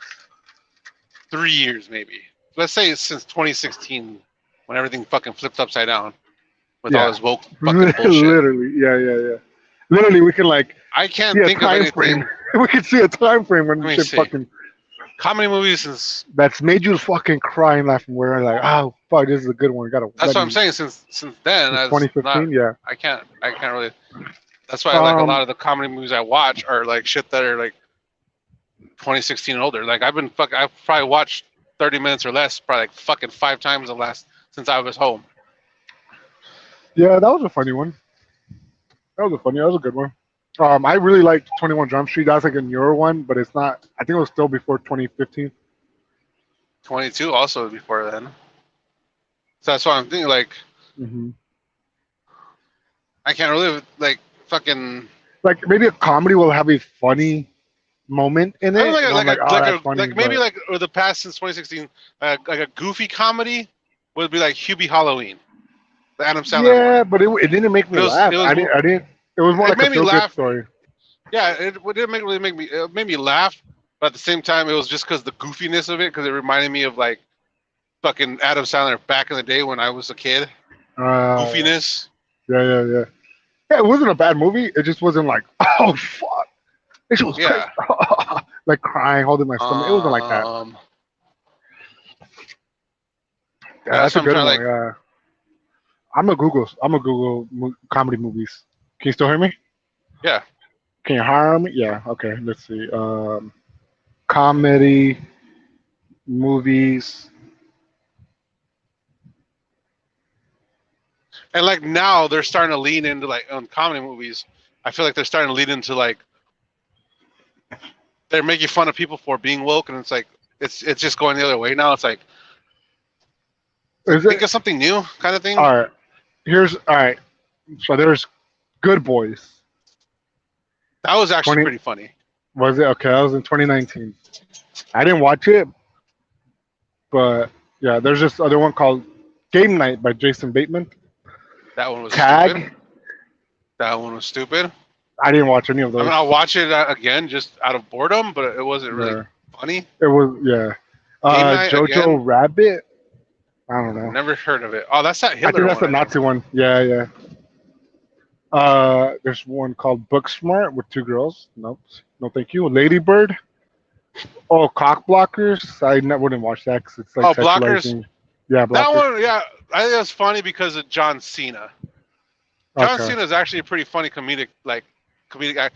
3 years, maybe. Let's say since 2016, when everything fucking flipped upside down with all this woke fucking bullshit. Literally, yeah. Literally, we can like. I can't think of anything. Frame. We can see a time frame when shit fucking. Comedy movies since. That's made you fucking cry and laughing. Where like, oh fuck, this is a good one. You gotta. That's what I'm saying. Since then, 2015, yeah. I can't really. That's why like a lot of the comedy movies I watch are like shit that are like 2016 and older. Like I've probably watched 30 minutes or less, probably like fucking 5 times since I was home. Yeah, that was a funny one. That was a funny. That was a good one. I really liked 21 Jump Street. That's like a newer one, but it's not. I think it was still before 2015. 22 also before then. So that's why I'm thinking. Like, Hmm. I can't really like fucking. Like maybe a comedy will have a funny moment in I it, don't like and I'm like like, a oh, like that's a funny. like maybe But like or the past since 2016, like a goofy comedy would be like Hubie Halloween, the Adam Sandler one. yeah, but it didn't make me But laugh. it was I didn't. I didn't. It was more it like a made me feel good laugh. story. Yeah, it didn't really make me. It made me laugh, but at the same time, it was just because the goofiness of it, because it reminded me of like fucking Adam Sandler back in the day when I was a kid. Uh, Goofiness. yeah, yeah, yeah. Yeah, it wasn't a bad movie. It just wasn't like, oh fuck, this shit was crazy. Yeah. Like crying, holding my stomach. It wasn't like that. Um. Yeah, That's that's what a I'm good trying to one. like. Yeah, I'm a Google comedy movies. Can you still hear me? Yeah. Can you hear me? Yeah. Okay. Let's see. Comedy movies. And like now they're starting to lean into like on comedy movies. I feel like they're starting to lean into like they're making fun of people for being woke, and it's like it's just going the other way now. It's like Is think it of something new kind of thing. all right? All right. So there's Good Boys. That was actually 20 pretty funny. was it okay? That was in 2019. I didn't watch it, but yeah, there's this other one called Game Night by Jason Bateman. That one was stupid. Tag. That one was stupid. I didn't watch any of I those. mean, I'll watch it again just out of boredom, but it wasn't really Yeah. funny. It was yeah. Game Night Jojo again. Rabbit. I don't know. Never heard of it. Oh, that's that I Hitler think that's the one. Nazi one. Yeah, yeah. There's one called Booksmart with two girls. Nope. No, thank you. Ladybird. Oh, Cock Blockers. Wouldn't watch that because it's like Oh, Blockers. sexualizing. Yeah, That Blockers. one, yeah, I think that's funny because of John Cena. John Okay. Cena is actually a pretty funny comedic act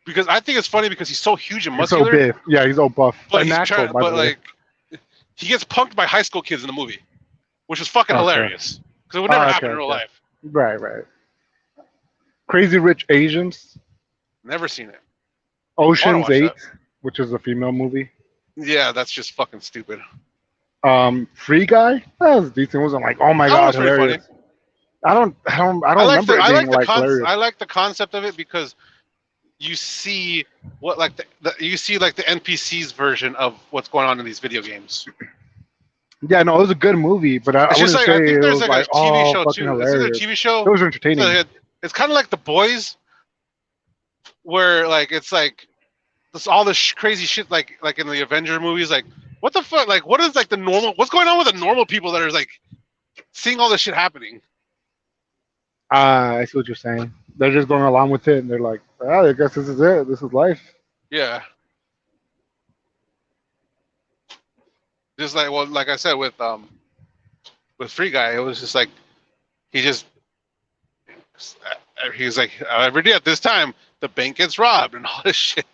because I think it's funny because he's so huge and He's so muscular, big. Yeah, he's all buff. but And he's natural, trying, by but the way. like he gets punked by high school kids in the movie, which is fucking Okay. hilarious because it would never happen in real okay. life. Right, right. Crazy Rich Asians. Never seen it. Ocean's watch 8, that. which is a female movie. Yeah, that's just fucking stupid. Free Guy. That was decent. It wasn't like, oh my That god, was pretty hilarious. I don't remember it being like hilarious. I like the concept of it because you see what like you see like the NPCs version of what's going on in these video games. Yeah, no, it was a good movie, but I It's just wouldn't like I say think it there's was like like, a TV oh, show fucking too. Is it a hilarious. TV show? It was entertaining. So it's kind of like The Boys, where like it's like all this crazy shit like in the Avenger movies. Like what the fuck? Like what is like the normal? What's going on with the normal people that are like seeing all this shit happening? I see what you're saying. They're just going along with it, and they're like, well, I guess this is it. This is life. Yeah. Just like like I said with Free Guy, it was just like he's like every day at this time the bank gets robbed and all this shit.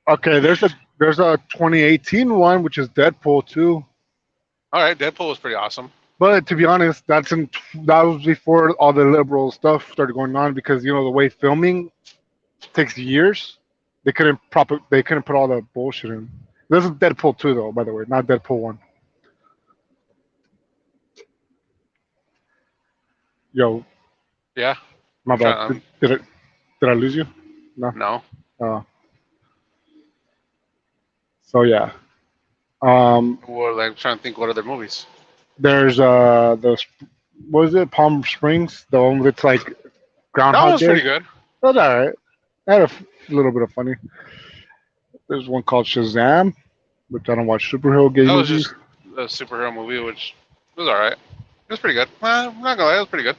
Okay, there's a 2018 one, which is Deadpool 2. All right, Deadpool was pretty awesome. But to be honest, that was before all the liberal stuff started going on because the way filming takes years. They couldn't put all the bullshit in. This is Deadpool 2 though, by the way, not Deadpool 1. Yo, Yeah. my bad. Did I lose you? No. Oh. So yeah. Well, like, I'm trying to think what other movies. There's what is it? Palm Springs, the one that's like That Groundhog was Day. pretty good. That's all right. I had a little bit of funny. There's one called Shazam, which I don't watch superhero game That was movies. just a superhero movie, which was all right. It was pretty good. I'm not gonna lie, it was pretty good.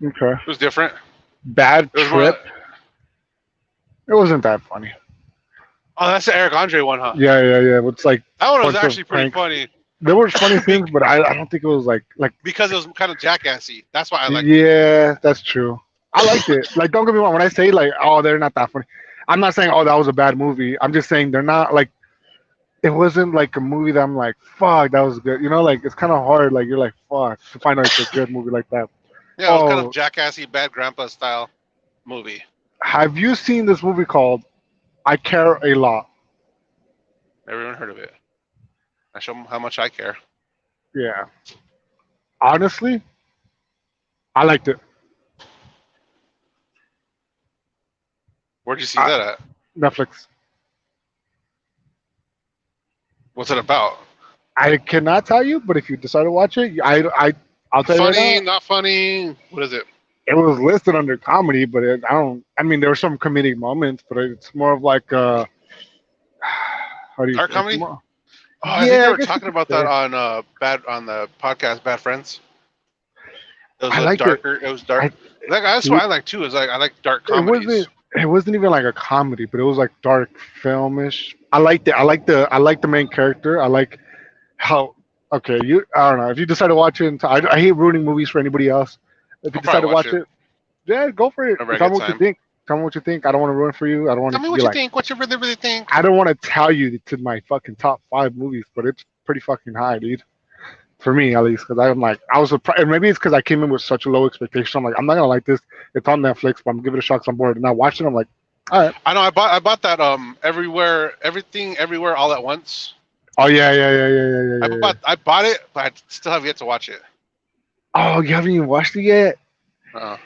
Okay. It was different. Bad It was more Trip. It wasn't that funny. Oh, that's the Eric Andre one, huh? Yeah. It's like That one was bunch of actually pretty pranks. funny There were funny things, but I don't think it was like because it was kind of jackassy. That's why I like. Yeah, that's true. I liked it. Like, don't get me wrong. When I say like, oh, they're not that funny, I'm not saying, oh, that was a bad movie. I'm just saying they're not like. It wasn't like a movie that I'm like, fuck, that was good. Like it's kind of hard. Like you're like, fuck, to find out it's a good movie like that. Yeah, it was kind Oh. of jackassy, bad grandpa style. movie. Have you seen this movie called I Care a Lot? Never even heard of it. I show them how much I care. Yeah. Honestly, I liked it. Where'd you see I, that at? Netflix. What's it about? I cannot tell you, but if you decide to watch it, I'll tell you right Funny, now. not funny. What is it? It was listed under comedy, but I don't. I mean, there were some comedic moments, but it's more of like how do you? Dark It's comedy? more, Oh, I think yeah, they I were guess you talking could about that say. on the podcast Bad Friends. It was I a liked it. darker. It was dark. I, Like that's what I like too. Is like I like dark it comedies. wasn't. It wasn't even like a comedy, but it was like dark filmish. I liked it. I like the main character. I like how. Okay, I don't know if you decide to watch it. I hate ruining movies for anybody else. If you I'll decide probably to watch watch it it, yeah, go for it. whenever I Tell get me what you time. think. Tell me what you think. I don't want to ruin it for you. I don't want Tell it me to what be you like. think. What you really think? I don't want to tell you to my fucking top 5 movies, but it's pretty fucking high, dude. For me, at least, because I'm like, I was surprised. And maybe it's because I came in with such a low expectation. I'm like, I'm not gonna like this. It's on Netflix, but I'm giving it a shot 'cause I'm bored. And I watched it. I'm like, all right. I know. I bought that everywhere, everything, everywhere, all at once. Oh yeah, yeah, yeah, yeah, yeah, yeah, yeah. I bought it, but I still have yet to watch it. Oh, you haven't even watched it yet? Uh,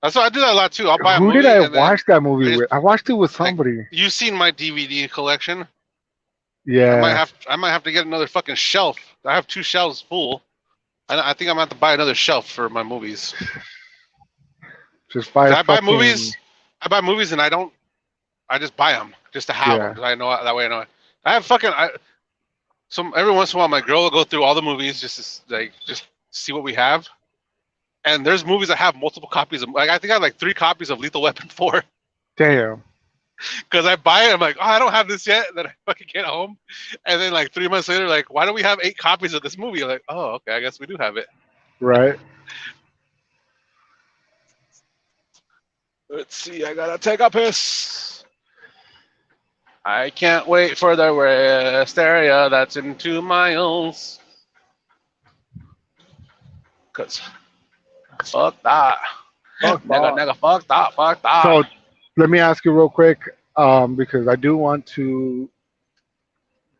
that's what I do that a lot too. I'll buy a Who did movie I and then watch that movie I just with? I watched it with like somebody. you've seen my DVD collection. Yeah. I might have to get another fucking shelf. I have 2 shelves full. I think I'm gonna have to buy another shelf for my movies. Just buy 'Cause a I buy fucking. movies. I buy movies and I just buy them just to have them Yeah. because I know that way I know it. I have fucking some every once in a while my girl will go through all the movies just to, like just see what we have. And there's movies I have multiple copies of. Like I think I have like 3 copies of Lethal Weapon 4 Damn. because I buy it. I'm like, oh, I don't have this yet. And then I fucking get home, and then like 3 months later, like, why do we have 8 copies of this movie? I'm like, oh, okay, I guess we do have it. Right. Let's see, I gotta take a piss. I can't wait for the rest area that's in 2 miles. Cause fuck that. Fuck Nigga, fuck that. So let me ask you real quick, because I do want to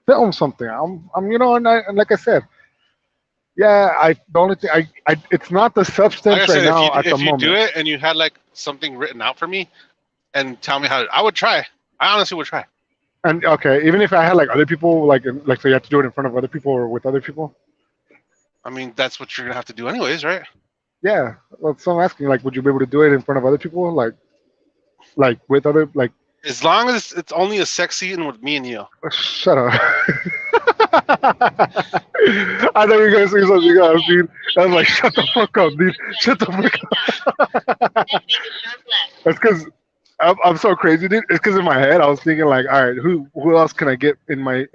film something. And like I said, yeah. The only thing it's not the Like I substance right said, now at the if you do moment. it and you had like something written out for me and tell me I would try. I honestly would try. And okay, even if I had like other people, like so you have to do it in front of other people or with other people. I mean, that's what you're gonna have to do anyways, right? Yeah. Well, so I'm asking, like, would you be able to do it in front of other people, like with other, like? As long as it's only a sex scene with me and you. Shut up. I know you're gonna say something else, dude. I was like, shut the fuck up, dude. Shut the fuck up. That's because I'm so crazy, dude. It's because in my head I was thinking like, all right, who else can I get in my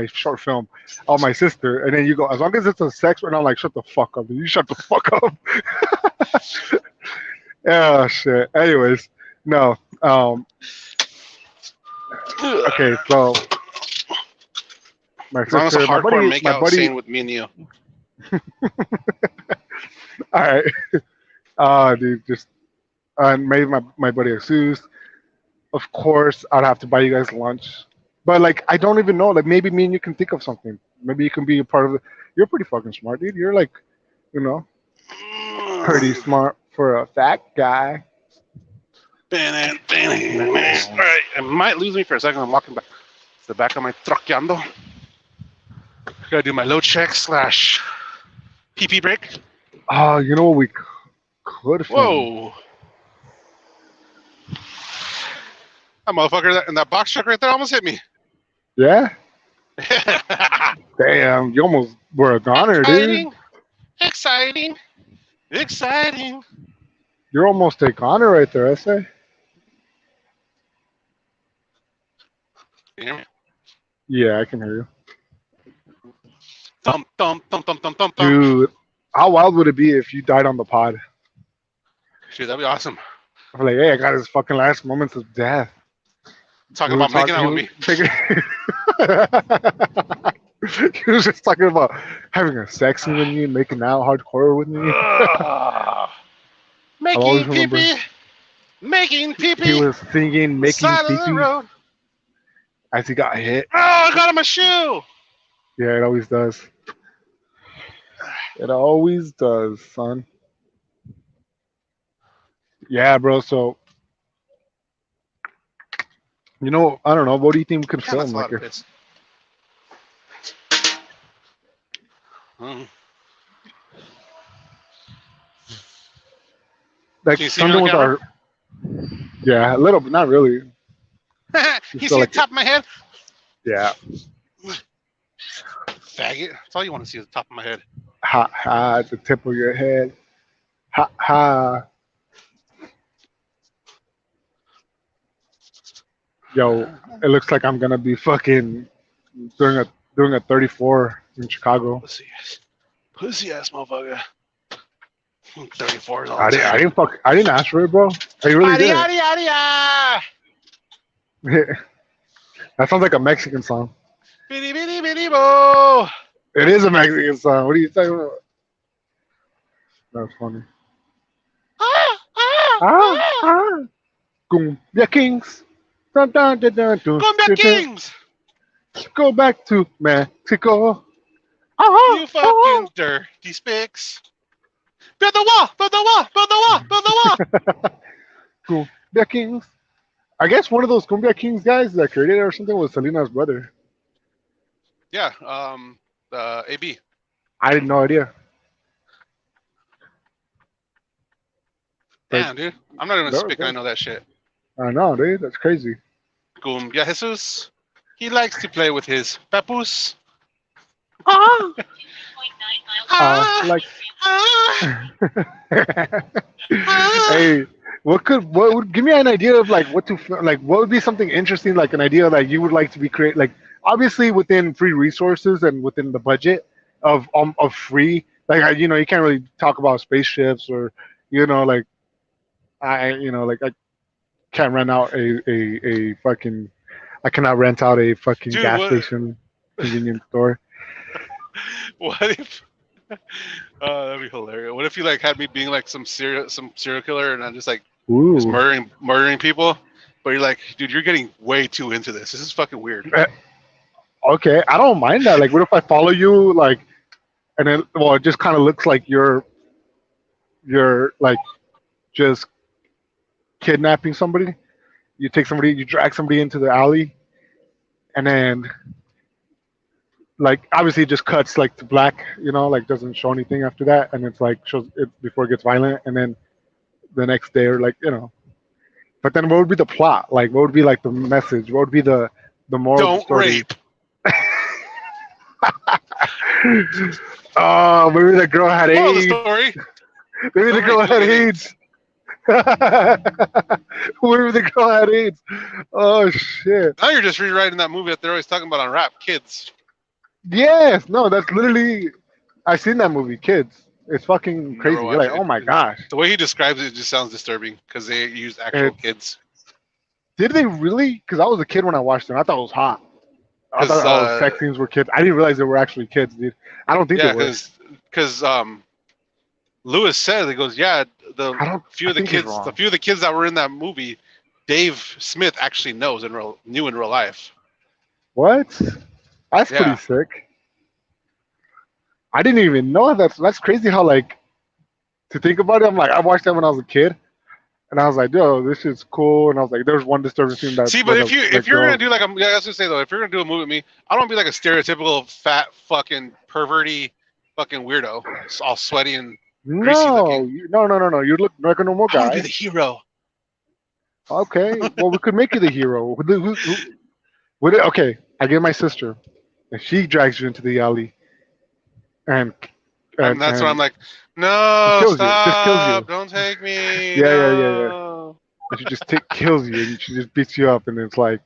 short film? Oh, my sister. And then you go, as long as it's a sex, and I'm like, shut the fuck up, dude. You shut the fuck up. Yeah, shit. Anyways, no. Okay, so my As long as a sister, hardcore make my out buddy. scene with me and you. All right. Dude, just maybe my buddy Jesus. Of course, I'd have to buy you guys lunch. But like, I don't even know. Like, maybe me and you can think of something. Maybe you can be a part of it. You're pretty fucking smart, dude. You're like, pretty smart for a fat guy. All right, it might lose me for a second. I'm walking back to the back of my truckiando. Gotta do my load check / PP break. Oh, you know what we could film? Whoa. That motherfucker in that box truck right there almost hit me. Yeah? Damn, you almost were a goner, dude. Exciting. You're almost a goner right there, I say. Can you hear me? Yeah, I can hear you. Thump, thump, thump, thump, thump, thump, thump. Dude, how wild would it be if you died on the pod? Dude, that'd be awesome. I'm like, hey, I got his fucking last moments of death. Talking about making out with me. He was just talking about having a sex scene with me and making out hardcore with me. Making remember. pee-pee. making pee pee. He was singing, making Side of the pee road. as he got hit. Oh, I got him a shoe. Yeah, it always does. It always does, son. Yeah, bro. So, I don't know. What do you think we could Damn, that's film? a Like, lot of bits. Mm. like Can you see me something on with camera? our. Yeah, a little, but not really. You Just see the like, top of my head? yeah. Faggot. That's all you want to see is the top of my head. Ha ha, at the tip of your head. Ha ha. Yo, it looks like I'm gonna be fucking doing a 34 in Chicago. Pussy ass motherfucker. 34 is all the I time. didn't I didn't ask for it, bro. I really Yada, didn't. yada, yada. That sounds like a Mexican song. Bitty, bitty, bitty, bo. It is a Mexican song. What are you talking about? That's funny. Ah, ah, Ah, ah. ah. Cumbia Kings. Dun, dun, dun, dun, dun, Cumbia dun, dun. Kings. Go back to Mexico. Ah, You ah. fucking dirty spicks. Build the wall, build the wall, build the wall, build the wall. Cumbia Kings. I guess one of those Cumbia Kings guys that created it or something was Selena's brother. Yeah, AB. I had no idea. Like, Damn, dude. I'm not even no, spick and I know that shit. I know, dude. That's crazy. Cumbia Jesus. He likes to play with his papoose. Ah, Ah, like, ah, ah. hey, what would give me an idea of like what would be something interesting, like an idea that you would like to be create, like obviously within free resources and within the budget of free, like you can't really talk about spaceships or like like I can't rent out a fucking I cannot rent out a fucking Dude, gas what? station convenience store. What if? That'd be hilarious. What if you like had me being like some serial killer and I'm just like just Ooh. murdering people, but you're like, dude, you're getting way too into this. This is fucking weird. Okay, I don't mind that. Like, what if I follow you, like, and then, well, it just kind of looks like you're like just kidnapping somebody. You take somebody, you drag somebody into the alley, and then, like, obviously, it just cuts like to black. Like doesn't show anything after that, and it's like shows it before it gets violent, and then the next day, or like. But then, what would be the plot? Like, what would be like the message? What would be the moral of the Don't story? rape. Oh, maybe the girl had Moral of the AIDS. story. Maybe the Don't girl rape, had you'll get AIDS. Maybe the girl had AIDS. Oh shit. Now you're just rewriting that movie that they're always talking about on Rap Kids. Yes. No, that's literally. I seen that movie, Kids. It's fucking Never crazy. You're watched like, it. oh my gosh. The way he describes it just sounds disturbing because they used actual kids. Did they really? Because I was a kid when I watched it. I thought it was hot. I 'Cause, thought all the sex scenes were kids. I didn't realize they were actually kids, dude. I don't think Yeah, they were. because Lewis said he goes, yeah, the I few of the think he's kids, wrong. the few of the kids that were in that movie, Dave Smith actually knew in real life. What? That's Yeah. pretty sick. I didn't even know that. That's crazy how, like, to think about it, I'm like, I watched that when I was a kid, and I was like, yo, this is cool. And I was like, there's one disturbing scene that. See, but if you're gonna do like I was gonna say though, if you're gonna do a movie with me, I don't want to be like a stereotypical fat fucking perverty fucking weirdo, all sweaty and greasy looking. No. You look like a normal I want to guy. be the hero. Okay, well, we could make you the hero. Okay, I get my sister, and she drags you into the alley, and That's and why I'm like, no, kills you. Just kills stop, you. don't take me. Yeah. No. And she just kills you, and she just beats you up, and it's like,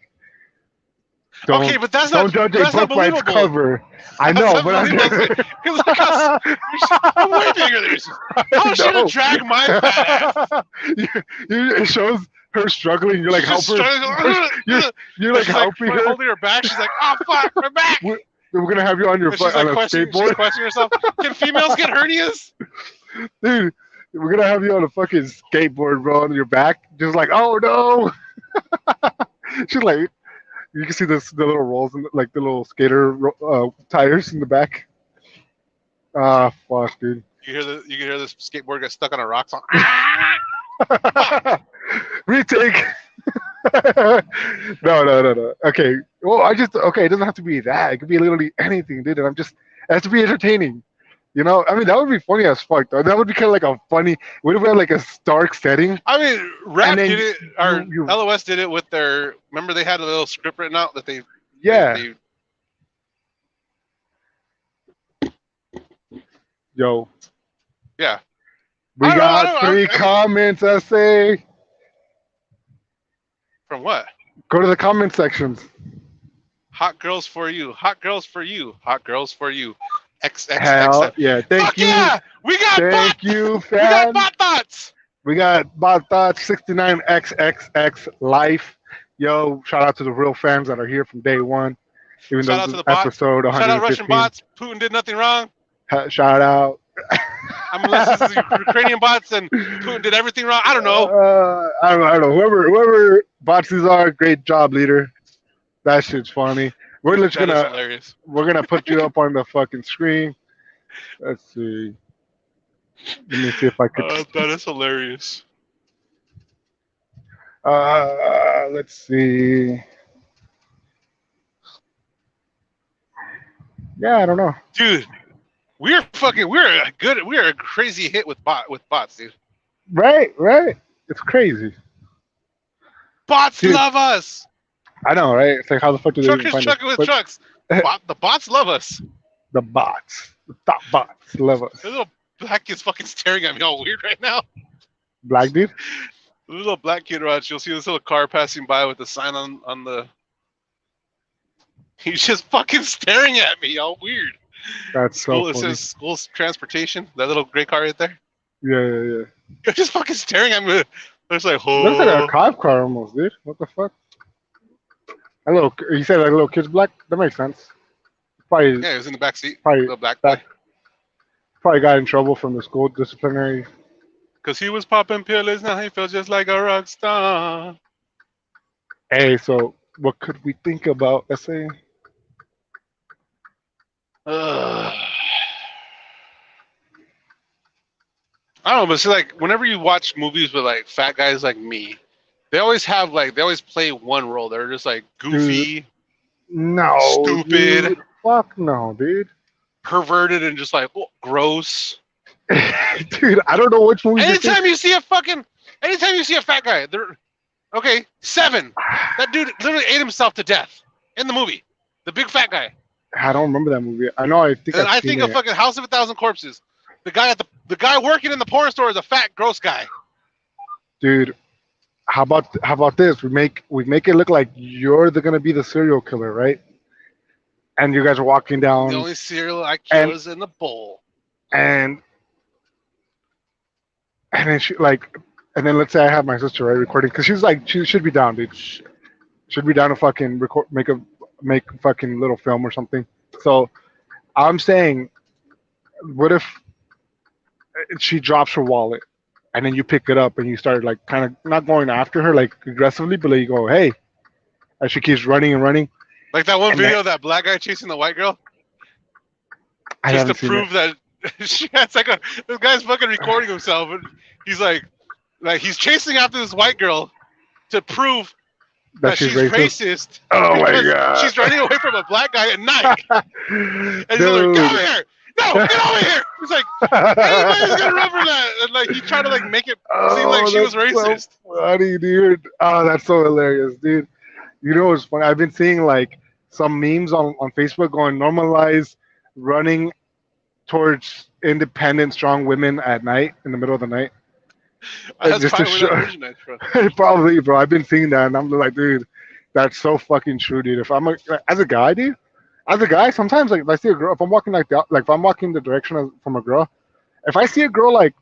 Okay, but that's don't not judge a book by its believable. cover. I know, but I'm way bigger than you. How is she gonna drag my fat ass? It shows her struggling. You're like She's helping her. You're like helping her. holding her back. She's like, oh fuck, my back. We're gonna have you on your And she's on like a questioning skateboard. herself. Can females get hernias? Dude, We're gonna have you on a fucking skateboard, bro, on your back, just like, oh no. She's like, you can see the little rolls and like the little skater tires in the back. Ah, fuck, dude. You can hear this skateboard get stuck on a rock. Song. Retake. No. Okay. Well, okay. It doesn't have to be that. It could be literally anything, dude. And it has to be entertaining. You know, I mean, that would be funny as fuck, though. That would be kind of like a funny. What if we had like a stark setting? I mean, Rap did it, or LOS did it with their. Remember, they had a little script written out that they. Yeah. Yo. Yeah. We got 3 comments, I say. From what? Go to the comment sections. Hot girls for you. Hot girls for you. Hot girls for you. Hell yeah. Thank you. Yeah. We got Thank you, fan. We got bot thoughts. We got bot thoughts 69XXX life. Yo, shout out to the real fans that are here from day one. Even shout though out to the episode 115. Shout out Russian bots. Putin did nothing wrong. Shout out. Unless this is Ukrainian bots and Putin did everything wrong. I don't know. I don't know. Whoever bots these are, great job, leader. That shit's funny. We're just gonna put you up on the fucking screen. Let's see. Let me see if I could. That is hilarious. Let's see. Yeah, I don't know. Dude, we're a crazy hit with bots, dude. Right. It's crazy. Bots love us. I know, right? It's like, how the fuck do they Truckers trucking with trucks. The bots love us. The top bots love us. The little black kid's fucking staring at me all weird right now. Black dude? The little black kid, watch. You'll see this little car passing by with the sign on the. He's just fucking staring at me, all weird. That's so funny. It says school's transportation. That little gray car right there. Yeah. You're just fucking staring at me. It's like, oh. Looks like a cop car almost, dude. What the fuck? You said like a little kid's black? That makes sense. Probably. Yeah, he was in the back seat. Probably the black guy. Probably got in trouble from the school disciplinary. Because he was popping pills, now he feels just like a rock star. Hey, so what could we think about, SA? I don't know, but see, like, whenever you watch movies with, like, fat guys like me, they always play one role. They're just, like, goofy. Dude, no. Stupid. Dude. Fuck no, dude. Perverted and just, like, gross. Dude, I don't know which movie. Anytime you see a fat guy, okay, 7. That dude literally ate himself to death in the movie. The big fat guy. I don't remember that movie. I think of fucking House of a Thousand Corpses. The guy working in the porn store is a fat, gross guy. Dude, how about this? We make it look like you're gonna be the serial killer, right? And you guys are walking down. The only cereal I kill is in the bowl. And then let's say I have my sister, right, recording, because she's like, she should be down, dude. Should be down to fucking record, make a fucking little film or something. So I'm saying, what if she drops her wallet and then you pick it up and you start like kind of not going after her like aggressively, but like you go, hey, and she keeps running and running. Like that one video of that black guy chasing the white girl? Just to prove that she has like this guy's fucking recording himself and he's like he's chasing after this white girl to prove that she's racist. Oh my god! She's running away from a black guy at night, and he's like, "Get over here! No, get over here!" He's like, "Anybody's gonna run for that!" And like he tried to like make it seem like she was racist. So funny, dude. Oh, that's so hilarious, dude. You know what's funny? I've been seeing like some memes on Facebook going, normalize running towards independent, strong women at night in the middle of the night. That's just probably where that originates from. Probably, bro. I've been seeing that, and I'm like, dude, that's so fucking true, dude. If I'm as a guy, sometimes like if I see a girl, if I'm walking if I'm walking the direction from a girl, if I see a girl like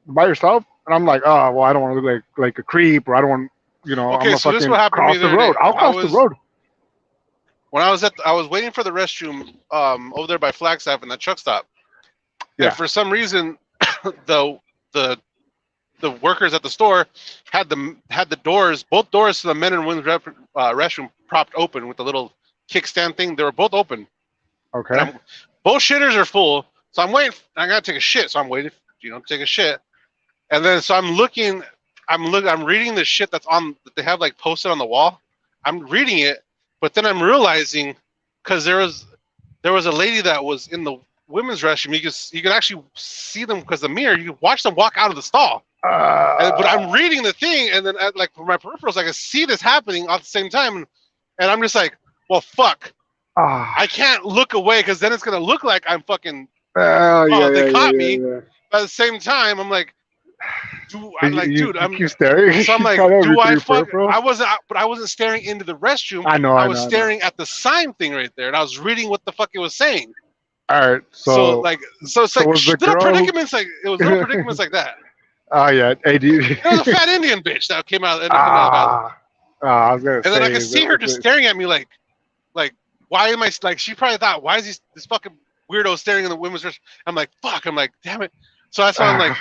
by herself, and I'm like, oh well, I don't want to look like a creep, or I don't want, Okay, I'm gonna so this fucking what happened cross the road. I'll cross the road. When I was waiting for the restroom over there by Flagstaff in that truck stop. Yeah. And for some reason, the the workers at the store had the doors, both doors to the men and women's restroom propped open with the little kickstand thing. They were both open. Okay. Both shitters are full, so I'm waiting. I gotta take a shit, so I'm waiting, to take a shit. And then so I'm reading the shit that they have like posted on the wall. I'm reading it, but then I'm realizing because there was a lady that was in the women's restroom. You could actually see them because the mirror. You could watch them walk out of the stall. But I'm reading the thing, and then like for my peripherals, I can see this happening at the same time, and I'm just like, well, fuck. I can't look away because then it's gonna look like I'm fucking. They caught me. Yeah. But at the same time, I'm like, dude, I'm keep staring. So I'm like, do I fuck? I wasn't staring into the restroom. I was staring at the sign thing right there, and I was reading what the fuck it was saying. All right, so it's like little predicaments like that. Oh yeah, hey, dude. It was a fat Indian bitch that came out. I was gonna say. And then I could see her just staring at me like, why am I like? She probably thought, why is this fucking weirdo staring in the women's restroom? I'm like, fuck. I'm like, damn it. So that's why I'm like,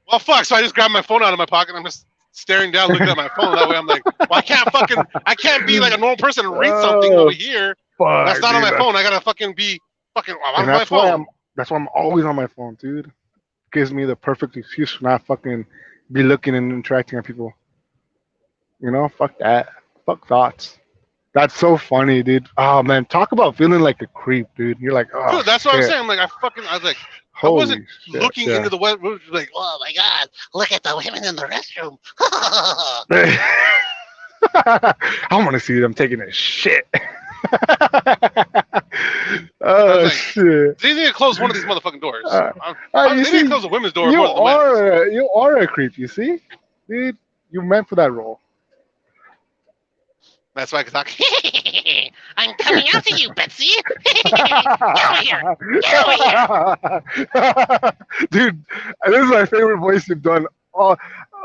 well, fuck. So I just grabbed my phone out of my pocket. And I'm just staring down, looking at my phone. That way, I'm like, well, I can't be like a normal person and read something over here. That's not on my phone. I gotta fucking be fucking on my phone. That's why I'm always on my phone, dude. Gives me the perfect excuse to not fucking be looking and interacting with people. Fuck that. Fuck thoughts. That's so funny, dude. Oh man, talk about feeling like a creep, dude. You're like, oh. Dude, that's what I'm saying. I'm like, I was like, I wasn't looking into the web. Like, oh my god, look at the women in the restroom. I want to see them taking a shit. Shit! They need to close one of these motherfucking doors. They need to close the women's door. You are a creep. You see, dude. You meant for that role. That's why I can talk. I'm coming after you, Betsy. Get over here. Get over here. Dude, this is my favorite voice you've done. Oh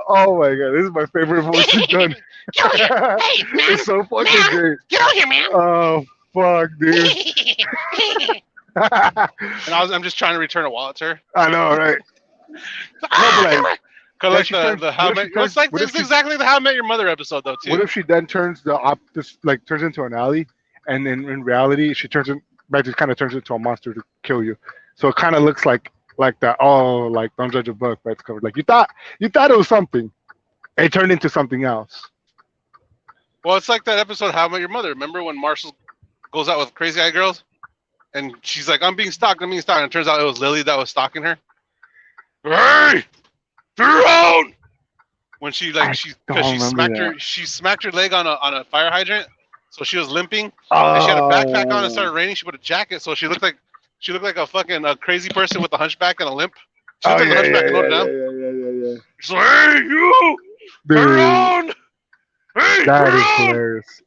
my god, this is my favorite voice you've done. Get over here. Hey, man. It's so fucking great. Get over here, man. Oh, fuck, dude. And I'm just trying to return a wallet to her. I know, right? It's exactly the How I Met Your Mother episode, though, too. What if she then turns turns into an alley, and then in reality, she turns into a monster to kill you? So it kind of looks like that. Oh, like don't judge a book by its cover. Like you thought it was something, it turned into something else. Well, it's like that episode How I Met Your Mother. Remember when Marshall goes out with crazy eye girls, and she's like, "I'm being stalked," and it turns out it was Lily that was stalking her. Hey! Tyrone! When she smacked her leg on a fire hydrant, so she was limping. And she had a backpack on. It started raining. She put a jacket, so she looked like a fucking crazy person with a hunchback and a limp. She looked like a hunchback in Notre Dame. She's like, "Hey, you, Tyrone! Hey, that is hilarious."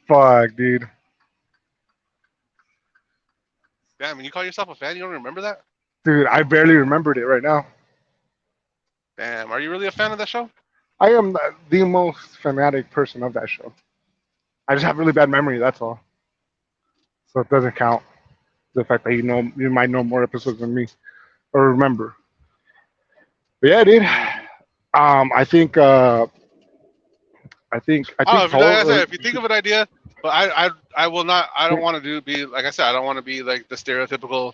Fuck, dude. Damn, when you call yourself a fan, you don't remember that? Dude, I barely remembered it right now. Damn, are you really a fan of that show? I am the most fanatic person of that show. I just have really bad memory, that's all. So it doesn't count. The fact that you might know more episodes than me. Or remember. But yeah, dude. I think if you think of an idea, but I will not. I don't want to be like I said. I don't want to be like the stereotypical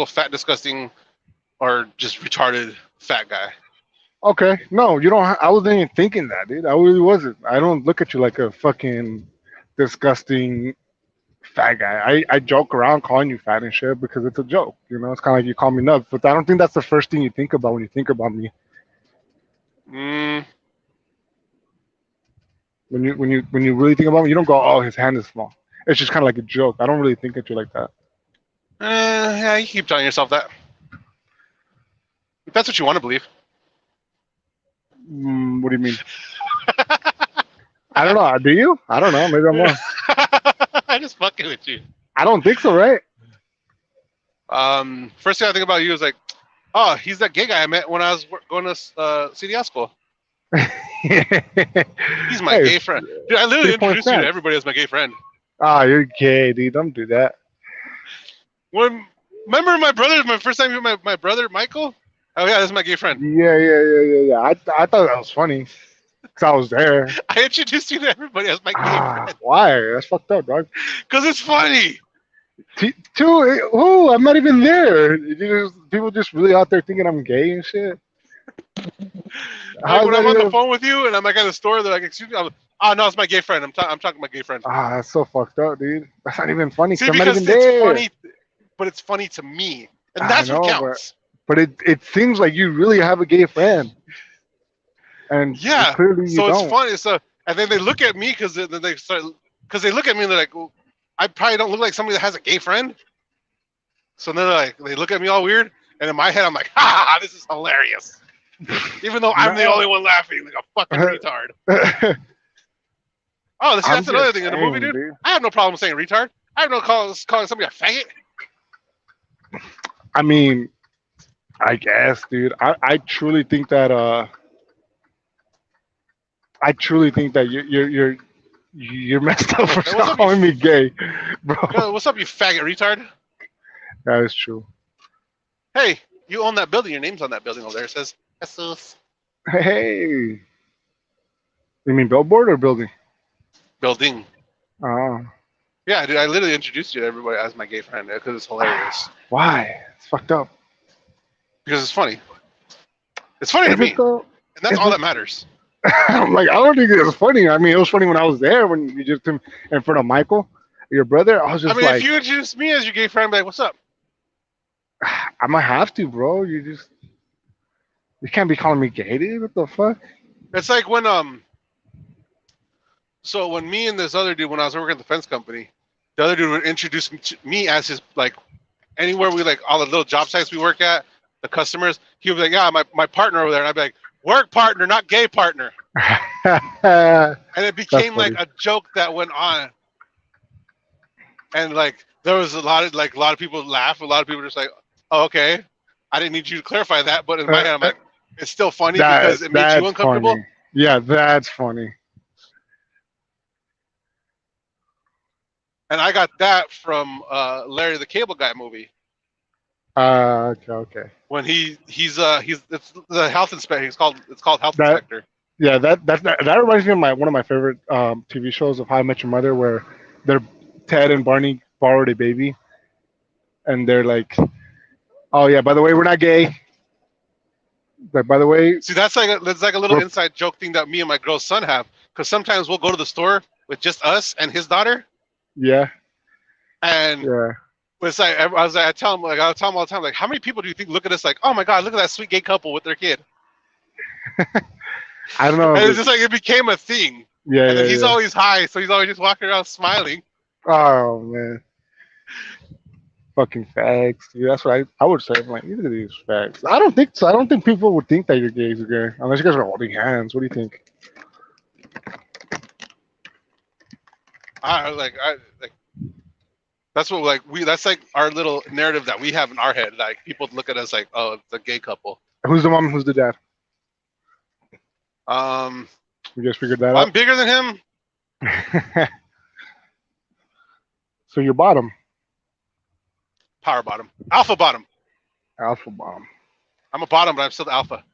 fat, disgusting, or just retarded fat guy. Okay, no, you don't. I wasn't even thinking that, dude. I really wasn't. I don't look at you like a fucking disgusting fat guy. I joke around calling you fat and shit because it's a joke. It's kind of like you call me nuts, but I don't think that's the first thing you think about when you think about me. When you really think about me, you don't go, "Oh, his hand is small." It's just kind of like a joke. I don't really think at you like that. Yeah, you keep telling yourself that. If that's what you want to believe. What do you mean? I don't know. Do you? I don't know. Maybe I'm wrong. I'm just fucking with you. I don't think so, right? First thing I think about you is like, oh, he's that gay guy I met when I was going to CDL school. He's my gay friend. Dude, I literally introduced you to everybody as my gay friend. Ah, you're gay, dude. Don't do that. When Remember my first time with my brother Michael? Oh yeah, that's my gay friend. Yeah. I thought that was funny because I was there. I introduced you to everybody as my gay friend Why? That's fucked up, dog. because it's funny. Two, who? I'm not even there. People just really out there thinking I'm gay and shit. Like How's when I'm that on the even? phone with you and I'm like at the store, they're like, "Excuse me." Oh no, it's my gay friend. I'm talking to my gay friend. That's so fucked up, dude. That's not even funny because See, I'm not even because it's there. funny, but it's funny to me, and I that's what know, counts. but it seems like you really have a gay friend, and Yeah. clearly you So it's don't. funny. So and then they look at me because then they start because they look at me and they're like, well, I probably don't look like somebody that has a gay friend. So then they look at me all weird, and in my head I'm like, ha, this is hilarious. Even though I'm the only one laughing like a fucking retard. Oh, see, I'm that's another just thing in the movie, saying, dude. dude. I have no problem saying retard. I have no calling somebody a faggot. I mean, I guess, dude. I truly think that you're messed up for Hey, what's up, calling me gay, bro. what's up, you faggot retard? That is true. Hey, you own that building. Your name's on that building over there. It says Jesus. Hey, you mean billboard or building? Building. Oh, Yeah, dude. I literally introduced you to everybody as my gay friend because it's hilarious. why? It's fucked up. Because it's funny. It's funny to Is me, it though? and that's Is all it? that matters. I'm like, I don't think it was funny. I mean, it was funny when I was there when you just in front of Michael, your brother. I was I just mean, if like, you introduce me as your gay friend, I'd be like, what's up? I might have to, bro. You can't be calling me gay, dude. What the fuck? It's like when So when me and this other dude, when I was working at the fence company, the other dude would introduce me as his like anywhere we like all the little job sites we work at, the customers. He would be like, "Yeah, my partner over there," and I'd be like, "Work partner, not gay partner." That's And it became like funny. a joke that went on, and like there was a lot of people laugh, a lot of people just like, "Oh, okay." I didn't need you to clarify that, but in my head, I'm like, it's still funny because it makes you That's uncomfortable. funny. Yeah, that's funny. And I got that from Larry the Cable Guy movie. Okay. When he's it's the health inspector. It's called health That inspector. yeah, that reminds me of one of my favorite TV shows of How I Met Your Mother, where they're Ted and Barney borrowed a baby, and they're like, "Oh yeah, by the way, we're not gay. Like, by the way, See, that's like a little we're inside joke thing that me and my girl's son have. Because sometimes we'll go to the store with just us and his daughter, yeah, and yeah." it's like I tell him all the time, like, how many people do you think look at us like, oh my god, look at that sweet gay couple with their kid? I don't know. And it's just like it became a thing. Yeah, And then yeah, he's yeah. always high, so he's always just walking around smiling. Oh man, fucking fags. Dude, that's what I would say. I'm like, look at these fags. I don't think so. I don't think people would think that you're gays or gay unless you guys are holding hands. What do you think? I like that's what that's like our little narrative that we have in our head. Like people look at us like, oh, it's a gay couple. Who's the mom? Who's the dad? Um, You guys figured that I'm out. bigger than him. So you're bottom, Power bottom, alpha bottom. alpha bottom. I'm a bottom, but I'm still the alpha.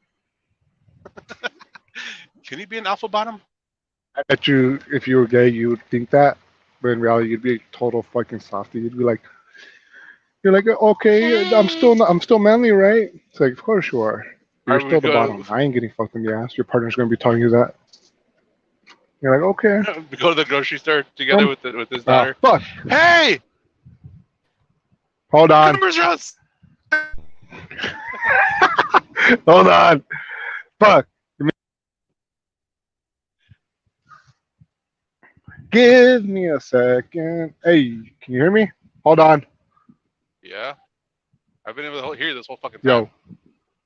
Can you be an alpha bottom? I bet you, if you were gay, you would think that, but in reality, you'd be a total fucking softy. You'd be like, you're like, okay, I'm still manly, right? It's like, of course you are. You're Are we still the go bottom. I ain't getting fucked in the ass. Your partner's gonna be telling you that. You're like, okay. we go to the grocery store together with his daughter? Fuck. Hey, Hold on. numbers runs. Hold on. Fuck. Give me a second. Hey, can you hear me? Hold on. Yeah, I've been able to hear this whole fucking Yo, time.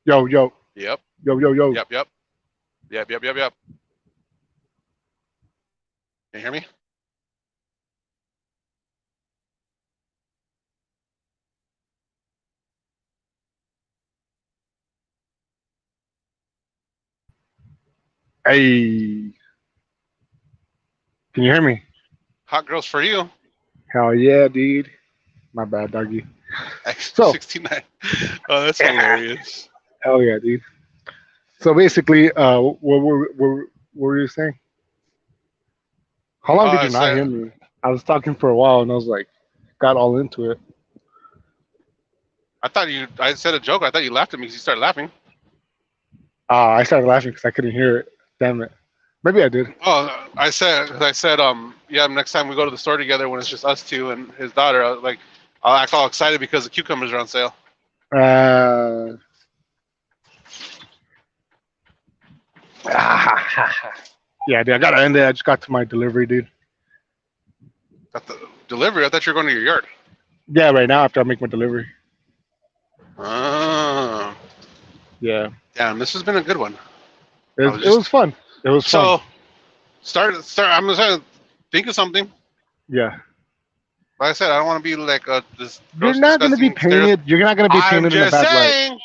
yo, yo, Yep, yo, yo, yo. yep. Can you hear me? Hey, can you hear me? Hot girls for you. Hell yeah, dude. My bad, doggy. So 69. Oh, that's hilarious. hell yeah, dude. So basically, what were you saying? How long did I you not said, hear me? I was talking for a while and I was like, got all into it. I said a joke. I thought you laughed at me because you started laughing. I started laughing because I couldn't hear it. Damn it. Maybe I did. Oh, I said, yeah, next time we go to the store together when it's just us two and his daughter, I'll act all excited because the cucumbers are on sale. Yeah, dude, I gotta end it. I just got to my delivery, dude. Got the delivery? I thought you were going to your yard. Yeah, right now after I make my delivery. Oh. Yeah. Damn, this has been a good one. It was fun. It was fun. So, start. I'm just trying to think of something. Yeah. Like I said, I don't want to be like this. You're not gonna be painted. You're not gonna be painted in a bad light.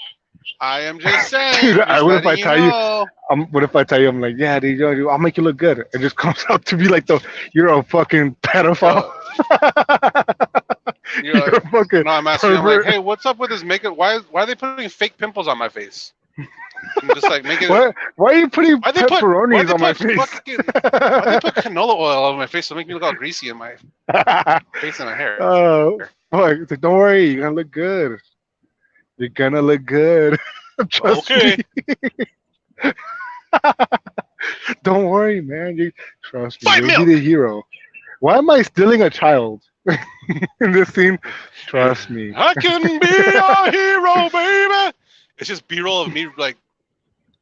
I am just saying. Dude, just what if I tell know. you? What if I tell you? I'm like, yeah, dude, I'll make you look good. It just comes out to be like you're a fucking pedophile. You're a fucking. No, I'm asking. I'm pervert. like, hey, what's up with this makeup? Why are they putting fake pimples on my face? I'm just like making. Why are you putting pepperonis on my face? Why they put canola oil on my face to make me look all greasy in my face and my hair? Oh, fuck. Don't worry, you're gonna look good. You're gonna look good. Trust me. Don't worry, man. Trust me. You'll be the hero. Why am I stealing a child in this scene? Trust me. I can be a hero, baby. It's just B-roll of me, like,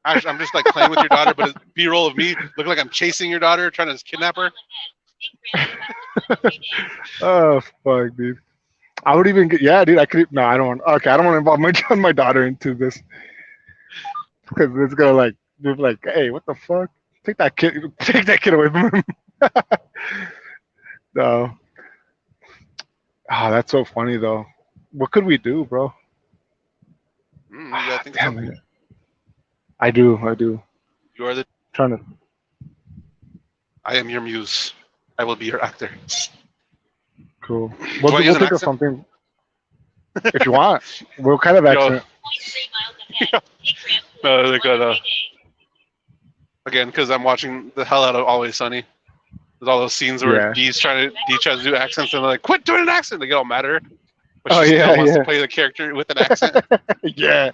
I'm just like playing with your daughter, but it's B-roll of me looking like I'm chasing your daughter, trying to kidnap her. Oh fuck, dude. I would even get. Yeah, dude. I could. No, I don't want. Okay, I don't want to involve my daughter into this because it's gonna be like, hey, what the fuck? Take that kid away from him. No. Ah, that's so funny though. What could we do, bro? I think Damn it. I do. You are Trying to. I am your muse. I will be your actor. Cool. We'll think of something. If you want. What kind of accent? No, again, because I'm watching the hell out of Always Sunny. There's all those scenes where Dee tries to do accents and they're like, quit doing an accent. They get all mad at her. But she still wants to play the character with an accent. Yeah,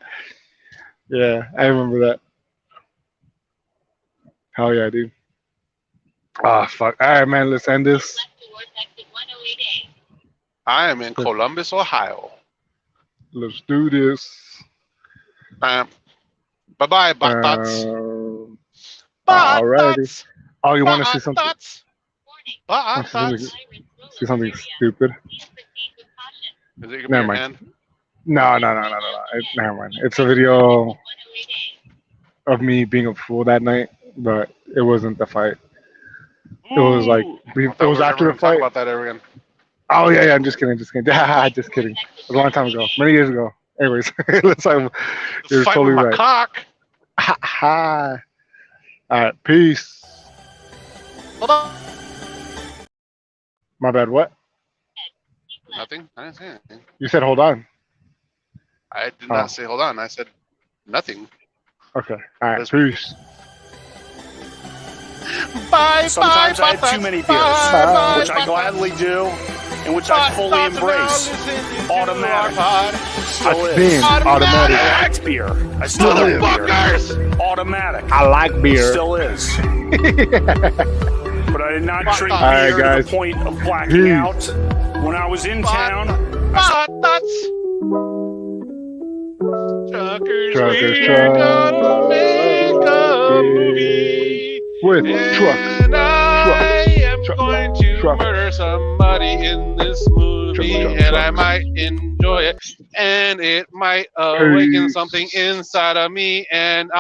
I remember that. Hell yeah, dude. Ah, fuck. All right, man, let's end this. I am in Columbus, Ohio. Let's do this. Bye-bye, Bot-Tots. Alrighty. Oh, you want to see something? See something stupid? Is it Never mind. No. Never mind. It's a video of me being a fool that night, but it wasn't the fight. It was like it was after the fight. Talk about that ever again. Oh yeah. I'm just kidding. Just kidding. It was a long time ago, many years ago. Anyways, you're totally with my right. Cock. Ha. All right. Peace. Hold on. My bad. What? Nothing. I didn't say anything. You said hold on. I did not say hold on. I said nothing. Okay. All right. Peace. Sometimes I have too many beers, which I gladly do, and which I fully embrace. Automatic. Still is. Automatic. I liked beer. I still like beer. Automatic. I like beer. Still is. But I did not drink beer to the point of blacking out. When I was in town, Truckers, we're gonna make a movie. With and I am going to murder somebody in this movie, and I might enjoy it, and it might awaken something inside of me, and